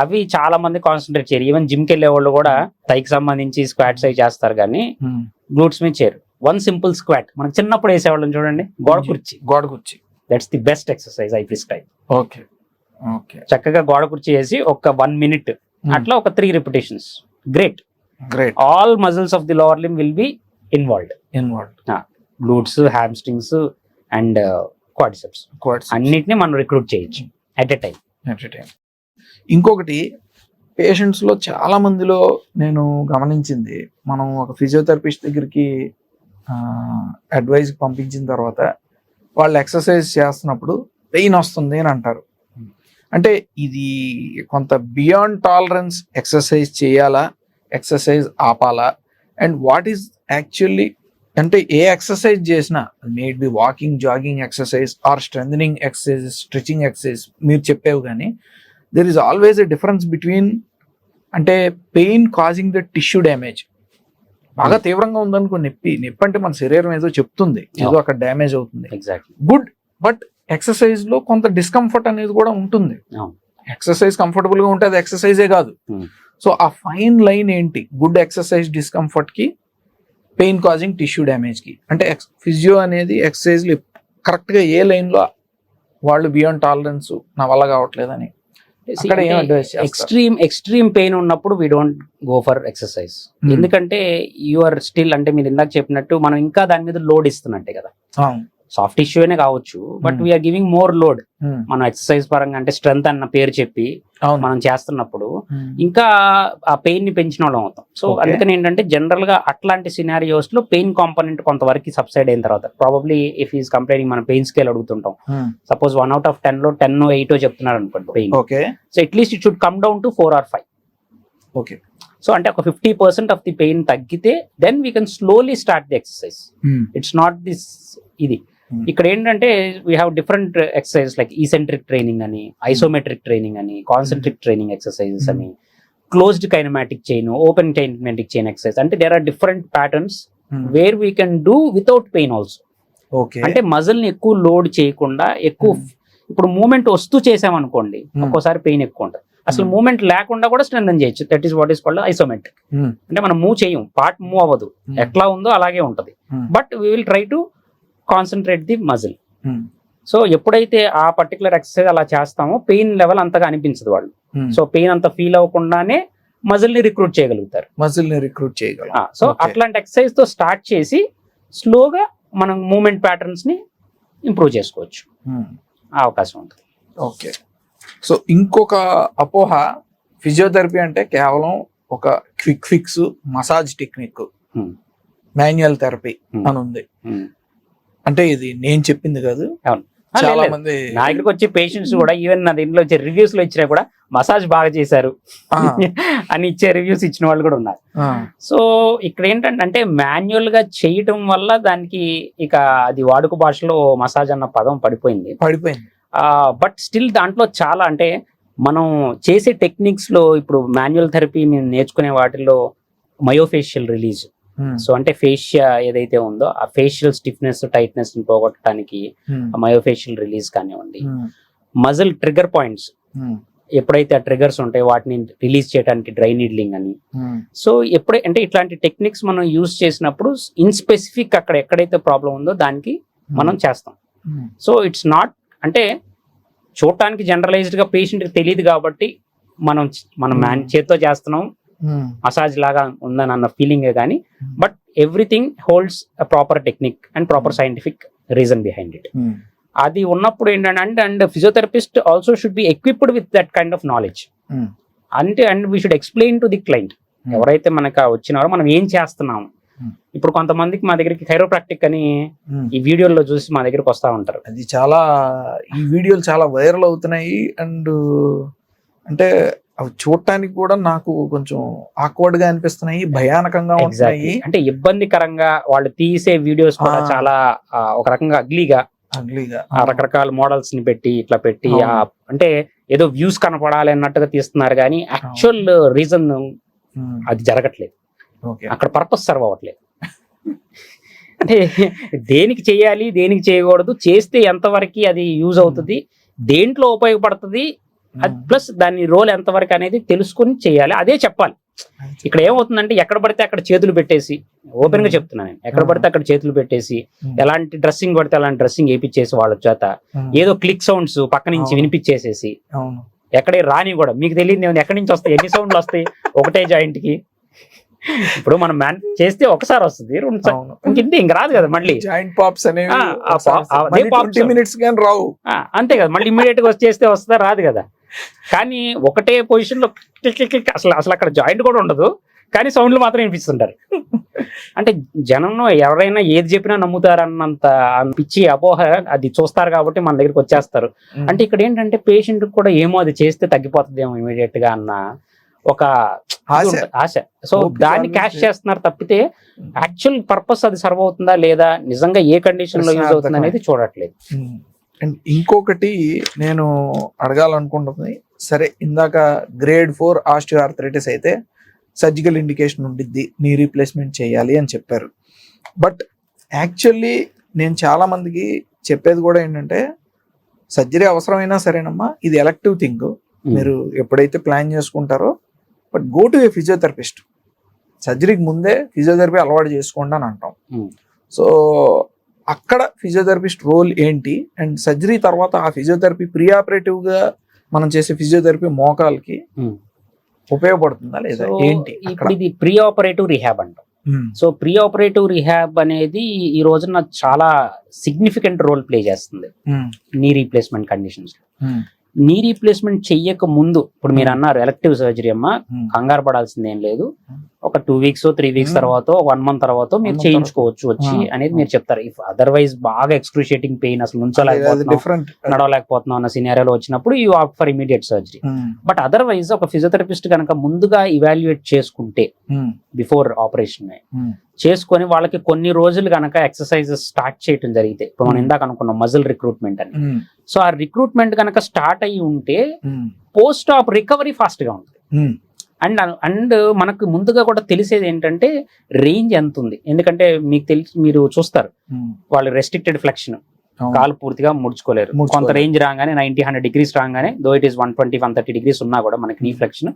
అవి చాలా మంది కాన్సన్ట్రేట్ చేయరు. ఈవెన్ జిమ్ కి వెళ్ళే వాళ్ళు కూడా థైకి సంబంధించి స్క్వాట్స్ అవి చేస్తారు, కానీ గ్లూట్స్ మీద చేయరు. వన్ సింపుల్ స్క్వాట్ మనకు చిన్నప్పుడు వేసేవాళ్ళని చూడండి, గోడ కుర్చీ. That's the best exercise I prescribe. చక్కగా గోడ కుర్చీ వేసి ఒక 1 minute అట్లా ఒక 3 repetitions. Great. All muscles of the lower limb will be involved. Glutes, hamstrings and quadriceps అన్నిటిని మనం రిక్రూట్ చేయొచ్చు ఎట్ ఎ టైం. ఇంకొకటి, పేషెంట్స్ లో చాలా మందిలో నేను గమనించింది, మనం ఒక ఫిజియోథెరపిస్ట్ దగ్గరికి అడ్వైస్ పంపించిన తర్వాత వాళ్ళు ఎక్సర్సైజ్ చేస్తున్నప్పుడు పెయిన్ వస్తుంది అని అంటారు. అంటే ఇది కొంత బియాండ్ టాలరెన్స్, ఎక్సర్సైజ్ చేయాలా, ఎక్సర్సైజ్ ఆపాలా, అండ్ వాట్ ఈస్ యాక్చువల్లీ, అంటే ఏ ఎక్సర్సైజ్ చేసినా may be walking, jogging exercise or strengthening exercise, stretching exercise మీరు చెప్పేవి, కానీ there is always a difference between, అంటే pain causing the tissue damage, బాగా తీవ్రంగా ఉందనుకో నొప్పి అంటే మన శరీరం ఏదో చెప్తుంది, ఏదో అక్కడ డ్యామేజ్ అవుతుంది, గుడ్. బట్ ఎక్సర్సైజ్ లో కొంత డిస్కంఫర్ట్ అనేది కూడా ఉంటుంది. ఎక్సర్సైజ్ కంఫర్టబుల్ గా ఉంటే అది ఎక్సర్సైజే కాదు. సో ఆ ఫైన్ లైన్ ఏంటి గుడ్ ఎక్సర్సైజ్ డిస్కంఫర్ట్ కి, పెయిన్ కాజింగ్ టిష్యూ డ్యామేజ్ కి? అంటే ఫిజియో అనేది ఎక్సర్సైజ్ కరెక్ట్ గా ఏ లైన్ లో వాళ్ళు బియాండ్ టాలరెన్స్ నా వల్ల కావట్లేదని ఎక్స్ట్రీమ్ పెయిన్ ఉన్నప్పుడు we don't go for exercise. ఎందుకంటే యు ఆర్ స్టిల్, అంటే మీరు ఇందాక చెప్పినట్టు మనం ఇంకా దాని మీద లోడ్ ఇస్తున్నట్టే కదా. సాఫ్ట్ టిష్యూ అనే కావచ్చు, but we're giving more load. మనం ఎక్సర్సైజ్ పరంగా అంటే స్ట్రెంత్ అన్న పేరు చెప్పి మనం చేస్తున్నప్పుడు ఇంకా ఆ పెయిన్ ని పెంచిన వాళ్ళం అవుతాం. సో అందుకని ఏంటంటే జనరల్ గా అట్లాంటి సినారియోస్ లో పెయిన్ కాంపోనెంట్ కొంతవరకు సబ్సైడ్ అయిన తర్వాత, ప్రాబబ్లీ ఇఫ్ ఈస్ కంప్లైనింగ్ మనం పెయిన్ స్కేల్ అడుగుతుంటాం, సపోజ్ 1 out of 10 లో 10 or 8 చెప్తున్నారు అనుకోండి pain. So at least it should come down to 4 or 5. So అంటే ఒక 50% ఆఫ్ ది పెయిన్ తగ్గితే then we can slowly start the exercise. It's not this ఇది. ఇక్కడ ఏంటంటే we have different exercise like eccentric training అని, isometric training అని, concentric training exercises అని, closed kinematic chain, open kinematic chain exercise. అంటే there are different patterns where we can do without pain also. అంటే muscle ని ఎక్కువ load చేయకుండా, ఎక్కువ ఇప్పుడు మూమెంట్ వస్తూ చేసామనుకోండి ఒక్కోసారి పెయిన్ ఎక్కువ ఉంటుంది. అసలు మూమెంట్ లేకుండా కూడా స్ట్రెంథెన్ చేయొచ్చు. That is what is called isometric. అంటే మనం మూవ్ చేయం, పార్ట్ మూవ్ అవ్వదు, ఎట్లా ఉందో అలాగే ఉంటది, but we will try to concentrate the muscle. So ఎప్పుడైతే ఆ పర్టికులర్ ఎక్సర్సైజ్ అలా చేస్తామో పెయిన్ లెవెల్ అంతగా అనిపించదు వాళ్ళు. సో పెయిన్ అంత ఫీల్ అవ్వకుండానే మజిల్ ని రిక్రూట్ చేయగలుగుతారు. సో అట్లాంటి ఎక్సర్సైజ్ తో స్టార్ట్ చేసి స్లోగా మనం మూమెంట్ ప్యాటర్న్స్ ని ఇంప్రూవ్ చేసుకోవచ్చు. అవకాశం ఉంటుంది. ఓకే. సో ఇంకొక అపోహ, ఫిజియోథెరపీ అంటే కేవలం ఒక quick fix massage technique, manual therapy అని ఉంది. అంటే ఇది నేను చెప్పింది కాదు, చాలా మంది నా దగ్గరికి వచ్చే పేషెంట్స్ కూడా ఈవెన్ నా దీంట్లో వచ్చే రివ్యూస్ లో ఇచ్చినా కూడా మసాజ్ బాగా చేశారు అని ఇచ్చే రివ్యూస్ ఇచ్చిన వాళ్ళు కూడా ఉన్నారు. సో ఇక్కడ ఏంటంటే అంటే మాన్యువల్ గా చేయటం వల్ల దానికి ఇక అది వాడుక భాషలో మసాజ్ అన్న పదం పడిపోయింది. బట్ స్టిల్ దాంట్లో చాలా అంటే మనం చేసే టెక్నిక్స్ లో ఇప్పుడు మాన్యువల్ థెరపీ మేము నేర్చుకునే వాటిల్లో మయోఫేషియల్ రిలీజ్, సో అంటే ఫేషియా ఏదైతే ఉందో ఆ ఫేషియల్ స్టిఫ్నెస్ టైట్నెస్ ని పోగొట్టడానికి మయోఫేషియల్ రిలీజ్ కానివ్వండి, మజిల్ ట్రిగర్ పాయింట్స్ ఎప్పుడైతే ఆ ట్రిగర్స్ ఉంటాయో వాటిని రిలీజ్ చేయడానికి డ్రై నీడ్లింగ్ అని. సో అంటే ఇట్లాంటి టెక్నిక్స్ మనం యూజ్ చేసినప్పుడు ఇన్ స్పెసిఫిక్ అక్కడ ఎక్కడైతే ప్రాబ్లం ఉందో దానికి మనం చేస్తాం. సో ఇట్స్ నాట్ అంటే చూడటానికి జనరలైజ్డ్ గా పేషెంట్ కి తెలియదు కాబట్టి మనం చేత్తో చేస్తున్నాం మసాజ్ లాగా ఉందని అన్న ఫీలింగ్ కానీ, but everything holds a proper technique and proper scientific reason behind it. అది ఉన్నప్పుడు ఏంటంటే and physiotherapist also should be equipped with that kind of knowledge. అంటే and we should explain to the client, ఎవరైతే మనకు వచ్చినారో మనం ఏం చేస్తున్నాము. ఇప్పుడు కొంతమందికి మా దగ్గరికి కైరోప్రాక్టిక్ అని ఈ వీడియోలో చూసి మా దగ్గరికి వస్తా ఉంటారు. అది ఈ వీడియోలు చాలా వైరల్ అవుతున్నాయి. అండ్ అంటే అవి చూడటానికి కూడా నాకు కొంచెం ఆక్వర్డ్ గా అనిపిస్తున్నాయి, భయానకంగా ఉంటాయి. అంటే ఇబ్బందికరంగా వాళ్ళు తీసే వీడియోస్ కూడా చాలా ఒక రకంగా అగ్లీగా రకరకాల మోడల్స్ ని పెట్టి ఇట్లా పెట్టి అంటే ఏదో వ్యూస్ కనపడాలి అన్నట్టుగా తీస్తున్నారు కానీ యాక్చువల్ రీజన్ అది జరగట్లేదు. అక్కడ పర్పస్ సర్వ్ అవ్వట్లేదు. అంటే దేనికి చేయాలి దేనికి చేయకూడదు, చేస్తే ఎంతవరకు అది యూజ్ అవుతుంది, దేంట్లో ఉపయోగపడుతుంది, ప్లస్ దాని రోల్ ఎంతవరకు అనేది తెలుసుకుని చేయాలి, అదే చెప్పాలి. ఇక్కడ ఏమవుతుందంటే ఎక్కడ పడితే అక్కడ చేతులు పెట్టేసి, ఓపెన్ గా చెప్తున్నా నేను, ఎక్కడ పడితే అక్కడ చేతులు పెట్టేసి ఎలాంటి డ్రెస్సింగ్ పడితే అలాంటి డ్రెస్సింగ్ వేయించేసి వాళ్ళ చేత ఏదో క్లిక్ సౌండ్స్ పక్క నుంచి వినిపించేసేసి ఎక్కడే రాని కూడా మీకు తెలియదు ఎక్కడి నుంచి వస్తాయి, ఎన్ని సౌండ్లు వస్తాయి ఒకటే జాయింట్ కి. ఇప్పుడు మనం చేస్తే ఒకసారి వస్తుంది, ఇంక రాదు కదా మళ్ళీ జాయింట్ పాప్స్ రావు, అంతే కదా. మళ్ళీ ఇమ్మీడియట్ గా వచ్చేస్తే వస్తుందా, రాదు కదా. కానీ ఒకటే పొజిషన్ లో అసలు అక్కడ జాయింట్ కూడా ఉండదు, కానీ సౌండ్లు మాత్రం వినిపిస్తుంటారు. అంటే జనంలో ఎవరైనా ఏది చెప్పినా నమ్ముతారన్నంత పిచ్చి అపోహ అది చూస్తారు కాబట్టి మన దగ్గరికి వచ్చేస్తారు. అంటే ఇక్కడ ఏంటంటే పేషెంట్ కూడా ఏమో అది చేస్తే తగ్గిపోతుందేమో ఇమీడియట్ గా అన్న ఒక ఆశ. సో దాన్ని క్యాష్ చేస్తున్నారు తప్పితే యాక్చువల్ పర్పస్ అది సర్వ్ అవుతుందా లేదా, నిజంగా ఏ కండిషన్ లో యూజ్ అవుతుంది అనేది చూడట్లేదు. అండ్ ఇంకొకటి నేను అడగాలనుకుంటుంది, సరే ఇందాక గ్రేడ్ 4 ఆస్టియోఆర్థరైటిస్ అయితే సర్జికల్ ఇండికేషన్ ఉండిద్ది, నీ రీప్లేస్మెంట్ చేయాలి అని చెప్పారు. బట్ యాక్చువల్లీ నేను చాలా మందికి చెప్పేది కూడా ఏంటంటే సర్జరీ అవసరమైనా సరేనమ్మా, ఇది ఎలక్టివ్ థింగ్, మీరు ఎప్పుడైతే ప్లాన్ చేసుకుంటారో, but go to a physiotherapist. సర్జరీకి ముందే ఫిజియోథెరపీ అలవాటు చేసుకోండి అని అంటాం. సో అక్కడ ఫిజియోథెరపిస్ట్ రోల్ ఏంటి, అండ్ సర్జరీ తర్వాత ఆ ఫిజియోథెరపీ ప్రీ ఆపరేటివ్ గా మనం చేసే ఫిజియోథెరపీ మోకాలకి ఉపయోగపడుతుందా లేదా ఏంటి? ఇప్పుడు ఇది ప్రీ ఆపరేటివ్ రిహాబ్ అంటాం. సో ప్రీ ఆపరేటివ్ రిహాబ్ అనేది ఈ రోజున చాలా సిగ్నిఫికెంట్ రోల్ ప్లే చేస్తుంది నీ రీప్లేస్మెంట్ కండిషన్స్ లో. నీ రీప్లేస్మెంట్ చెయ్యక ముందు, ఇప్పుడు మీరు అన్నారు ఎలక్టివ్ సర్జరీ అమ్మా, కంగారు పడాల్సింది ఏం లేదు, ఒక 2 weeks 3 weeks తర్వాత 1 month తర్వాత మీరు చేయించుకోవచ్చు వచ్చి అనేది మీరు చెప్తారు. ఇఫ్ అదర్వైజ్ బాగా ఎక్స్క్రూషియేటింగ్ పెయిన్, అసలు నుంచోలేకపోతున్నాం నడవలేకపోతున్నాం అన్న సినారియోలో వచ్చినప్పుడు you opt for immediate surgery. But otherwise ఒక ఫిజియోథెరపిస్ట్ కనుక ముందుగా ఇవాల్యుయేట్ చేసుకుంటే బిఫోర్ ఆపరేషన్ చేసుకొని వాళ్ళకి కొన్ని రోజులు కనుక ఎక్సర్సైజెస్ స్టార్ట్ చేయడం జరిగితే, ఇప్పుడు మనం ఇందాక అనుకున్నాం మజిల్ రిక్రూట్మెంట్ అని, సో ఆ రిక్రూట్మెంట్ కనుక స్టార్ట్ అయ్యి ఉంటే పోస్ట్ ఆప్ రికవరీ ఫాస్ట్ గా ఉంటుంది. అండ్ మనకు ముందుగా కూడా తెలిసేది ఏంటంటే రేంజ్ ఎంత ఉంది, ఎందుకంటే మీకు మీరు చూస్తారు వాళ్ళు రెస్ట్రిక్టెడ్ ఫ్లెక్షన్, కాలు పూర్తిగా ముడుచుకోలేరు. కొంత రేంజ్ రాగానే 90-100 degrees రాగానే, దో ఇట్ ఈస్ 120-130 degrees ఉన్నా కూడా మనకి నీ ఫ్లెక్షన్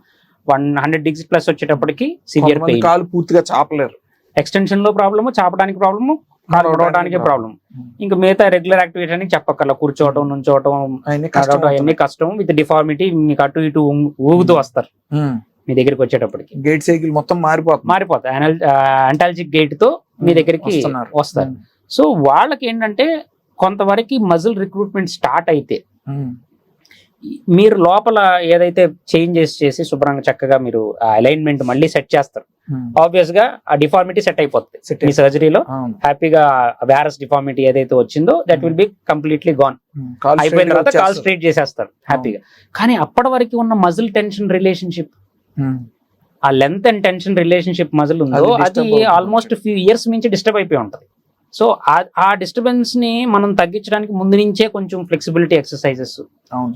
100 degrees ప్లస్ వచ్చేటప్పటికి సివియర్ పెయిన్, కాలు పూర్తిగా చాపలేరు. ఎక్స్టెన్షన్ లో ప్రాబ్లము, చాపడానికి ప్రాబ్లము, కాలు నడవడానికి ప్రాబ్లం. ఇంకా మిగతా రెగ్యులర్ యాక్టివిటీ అని చెప్పక్కర్లా, కూర్చోవటం, నుంచోవటం, అవన్నీ కష్టం. విత్ డిఫార్మిటీ మీకు అటు ఇటు ఊగుతూ వస్తారు మీ దగ్గరికి వచ్చేటప్పటికి. గేట్ సైకిల్ మొత్తం మారిపోతాయి. అంటాలజిక్ గేట్ తో మీ దగ్గరికి వస్తారు. సో వాళ్ళకి ఏంటంటే కొంతవరకు మజిల్ రిక్రూట్మెంట్ స్టార్ట్ అయితే మీరు లోపల ఏదైతే చేంజెస్ చేసి శుభ్రంగా చక్కగా మీరు అలైన్మెంట్ మళ్ళీ సెట్ చేస్తారు, ఆబ్వియస్ గా ఆ డిఫార్మిటీ సెట్ అయిపోతుంది మీ సర్జరీలో. హ్యాపీగా వ్యారస్ డిఫార్మిటీ ఏదైతే వచ్చిందో that will be completely gone. అయిపోయిన తర్వాత కాల్ స్ట్రైట్ చేసేస్తారు హ్యాపీగా. కానీ అప్పటి వరకు ఉన్న మజిల్ టెన్షన్ రిలేషన్షిప్, ఆ length and tension relationship muscle ఉందో అది ఆల్మోస్ట్ ఫ్యూ ఇయర్స్ నుంచి డిస్టర్బ్ అయిపోయి ఉంటది. సో ఆ డిస్టర్బెన్స్ ని మనం తగ్గించడానికి ముందు నుంచే కొంచెం ఫ్లెక్సిబిలిటీ ఎక్సర్సైజెస్,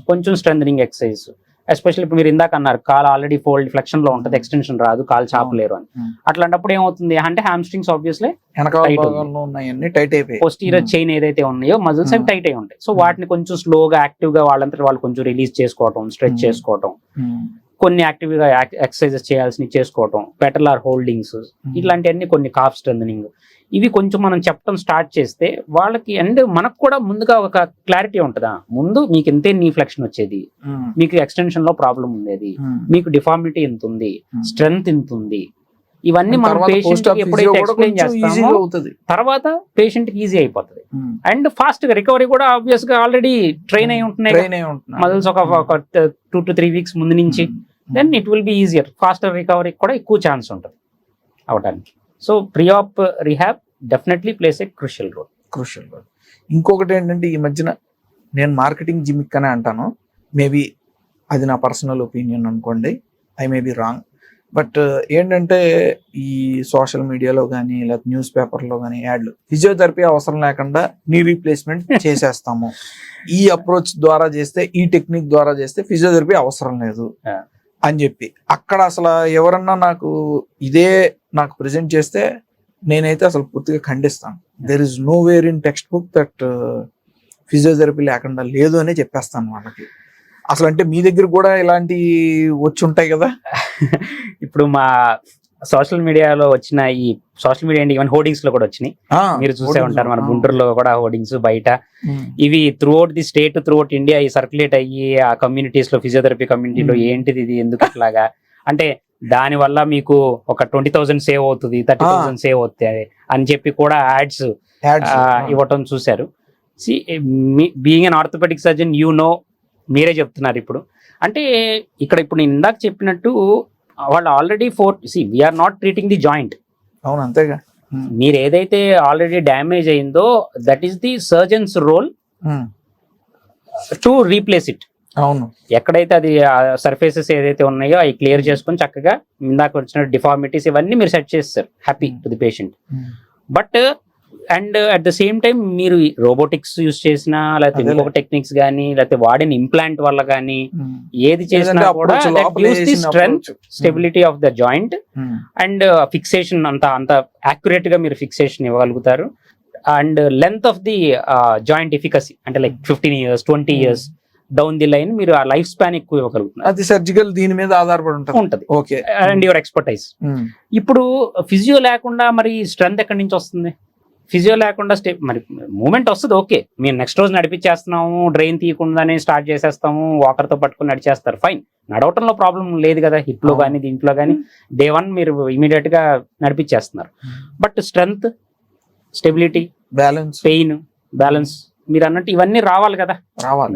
కొంచెం స్ట్రెంథనింగ్ ఎక్సర్సైజెస్, ఎస్పెషల్లీ ఇప్పుడు మీరు ఇందాక అన్నారు కాల్ ఆల్రెడీ ఫోల్డ్ ఫ్లెక్షన్ లో ఉంటది, ఎక్స్టెన్షన్ రాదు, కాల్ చాపలేరు అని. అట్లాంటప్పుడు ఏమవుతుంది అంటే హ్యామ్స్ట్రింగ్స్ ఆబ్వియస్లీ పోస్టీరియర్ చైన్ ఏదైతే ఉన్నాయో మజిల్స్ అవి టైట్ అయి ఉంటాయి. సో వాటిని కొంచెం స్లోగా యాక్టివ్ గా వాళ్ళంతా వాళ్ళు కొంచెం రిలీజ్ చేసుకోవటం, స్ట్రెచ్ చేసుకోవటం, కొన్ని యాక్టివ్ గా ఎక్సర్సైజెస్ చేయాల్సినవి చేసుకోవటం, పెటలార్ హోల్డింగ్స్, ఇట్లాంటివన్నీ కొన్ని కాఫ్ స్ట్రెంథనింగ్, ఇవి కొంచెం మనం చెప్పడం స్టార్ట్ చేస్తే వాళ్ళకి. అండ్ మనకు కూడా ముందుగా ఒక క్లారిటీ ఉంటుందా, ముందు మీకు ఇంతే నీ ఫ్లెక్షన్ వచ్చేది, మీకు ఎక్స్టెన్షన్ లో ప్రాబ్లం ఉండేది, మీకు డిఫార్మిటీ ఎంత ఉంది, స్ట్రెంగ్త్ ఎంత ఉంది, ఇవన్నీ మనం పేషెంట్ ఎప్పుడైతే ఎక్స్ప్లెయిన్ చేస్తామో తర్వాత పేషెంట్ కి ఈజీ అయిపోతుంది. అండ్ ఫాస్ట్ గా రికవరీ కూడా ఆబ్వియస్ గా ఆల్రెడీ ట్రైన్ అయి ఉంటున్నాయి మజిల్స్ ఒక 2 to 3 weeks ముందు నుంచి. Then it will be easier, faster recovery కూడా ఎక్కువ ఛాన్స్ ఉంటుంది అవడానికి. So pre-op rehab definitely places a crucial role. ఇంకొకటి ఏంటంటే ఈ మధ్యన నేను మార్కెటింగ్ జిమిక్ అనే అంటాను, మేబీ అది నా పర్సనల్ ఒపీనియన్ అనుకోండి, I may be wrong. But ఏంటంటే ఈ సోషల్ మీడియాలో కానీ లేదా న్యూస్ పేపర్లో కానీ యాడ్లు, ఫిజియోథెరపీ అవసరం లేకుండా నీ రీప్లేస్మెంట్ చేసేస్తాము, ఈ అప్రోచ్ ద్వారా చేస్తే, ఈ టెక్నిక్ ద్వారా చేస్తే ఫిజియోథెరపీ అవసరం లేదు అని చెప్పి. అక్కడ అసలు ఎవరన్నా నాకు ప్రెజెంట్ చేస్తే నేనైతే అసలు పూర్తిగా ఖండిస్తాను. There is nowhere in textbook that physiotherapy లేకుండా లేదు అనే చెప్పేస్తాను వాళ్ళకి. అసలు అంటే మీ దగ్గర కూడా ఇలాంటి వచ్చి ఉంటాయి కదా. ఇప్పుడు మా సోషల్ మీడియాలో వచ్చిన ఈ సోషల్ మీడియా ఈవెన్ హోర్డింగ్స్ లో కూడా వచ్చినాయి, మీరు చూసే ఉంటారు. మన గుంటూరులో కూడా హోర్డింగ్స్ బయట ఇవి throughout the state, throughout India ఈ సర్క్యులేట్ అయ్యి ఆ కమ్యూనిటీస్ లో, ఫిజియోథెరపీ కమ్యూనిటీలో ఏంటిది ఇది, ఎందుకు ఇట్లాగా అంటే దాని వల్ల మీకు ఒక 20,000 సేవ్ అవుతుంది, 30,000 సేవ్ అవుతాయి అని చెప్పి కూడా యాడ్స్ ఇవ్వటం చూశారు. బీయింగ్ అన్ ఆర్థోపెడిక్ సర్జన్ మీరే చెప్తున్నారు ఇప్పుడు. అంటే ఇప్పుడు నేను ఇందాక చెప్పినట్టు వాళ్ళు already we're not treating the joint. అవును, అంతేగా. మీరు ఏదైతే ఆల్రెడీ డ్యామేజ్ అయిందో that is the surgeon's role to replace it. అవును, ఎక్కడైతే అది సర్ఫేసెస్ ఏదైతే ఉన్నాయో అవి క్లియర్ చేసుకొని చక్కగా ఇందాక వచ్చిన డిఫార్మిటీస్ ఇవన్నీ మీరు సెట్ చేస్తారు, happy to the patient. But and at the same time మీరు రోబోటిక్స్ యూస్ చేసినా లేకపోతే ఇంకొక టెక్నిక్స్ కానీ లేకపోతే వాడిన ఇంప్లాంట్ వల్ల కానీ ఏది చేసినా కూడా strength, stability of the joint and fixation అంత యాక్యురేట్ గా మీరు ఫిక్సేషన్ ఇవ్వగలుగుతారు. And length of the joint efficacy అంటే like 15 years 20 years down the line మీరు ఆ లైఫ్ స్పాన్ ఎక్కువ ఇవ్వగలుగుతున్నారు. అది సర్జికల్ దీని మీద ఆధారపడి ఉంటుంది. Okay, and your expertise. ఇప్పుడు ఫిజియో లేకుండా మరి స్ట్రెంగ్త్ ఎక్కడి నుంచి వస్తుంది? ఫిజియో లేకుండా మరి మూమెంట్ వస్తుంది, ఓకే, మీరు నెక్స్ట్ రోజు నడిపించేస్తున్నాము, డ్రైన్ తీయకుండానే స్టార్ట్ చేసేస్తాము, వాకర్తో పట్టుకుని నడిచేస్తారు, ఫైన్, నడవటంలో ప్రాబ్లం లేదు కదా, హిప్ లో కానీ దీంట్లో కానీ డే 1 మీరు ఇమీడియట్ గా నడిపించేస్తున్నారు. But strength, stability, balance, pain, balance మీరు అన్నట్టు ఇవన్నీ రావాలి కదా.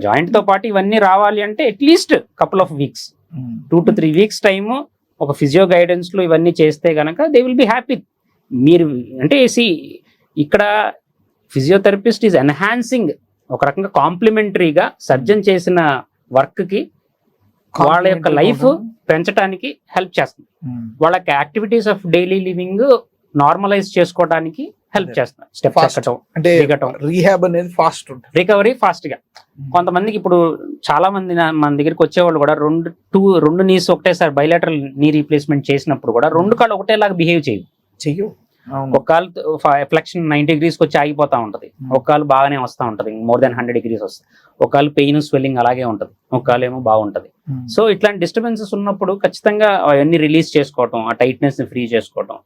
జాయింట్ తో పాటు ఇవన్నీ రావాలి అంటే at least couple of weeks, 2 to 3 weeks time ఒక ఫిజియో గైడెన్స్ లో ఇవన్నీ చేస్తే గనక దే విల్ బి హ్యాపీ. మీరు అంటే ఇక్కడ ఫిజియోథెరపిస్ట్ ఈజ్ ఎన్హాన్సింగ్, ఒక రకంగా కాంప్లిమెంటరీగా సర్జన్ చేసిన వర్క్ కి వాళ్ళ యొక్క లైఫ్ పెంచడానికి హెల్ప్ చేస్తుంది. వాళ్ళకి activities of daily living normalise చేసుకోవడానికి హెల్ప్ చేస్తున్నారు. స్టెప్స్ ఎక్కటం, అంటే రీహాబ్ అనేది ఫాస్ట్ ఉంటుంది, రికవరీ ఫాస్ట్ గా. కొంతమందికి ఇప్పుడు చాలా మంది మన దగ్గరికి వచ్చేవాళ్ళు కూడా రెండు నీస్ ఒకటేసారి బైలాటరల్ నీ రీప్లేస్మెంట్ చేసినప్పుడు కూడా 2 కాళ్ళు ఒకటేలాగా బిహేవ్ చేయవు. ఒక కాలు ఫ్లెక్షన్ 90 degrees వచ్చి ఆగిపోతా ఉంటది, ఒక కాలు బాగానే వస్తూ ఉంటది, మోర్ దెన్ 100 degrees వస్తుంది, ఒక కాలు పెయిన్ స్వెల్లింగ్ అలాగే ఉంటది, ఒక కాలు ఏమో బాగుంటది. సో ఇట్లాంటి డిస్టర్బెన్సెస్ ఉన్నప్పుడు ఖచ్చితంగా అవన్నీ రిలీజ్ చేసుకోవటం, ఆ టైట్నెస్ ని ఫ్రీ చేసుకోవటం,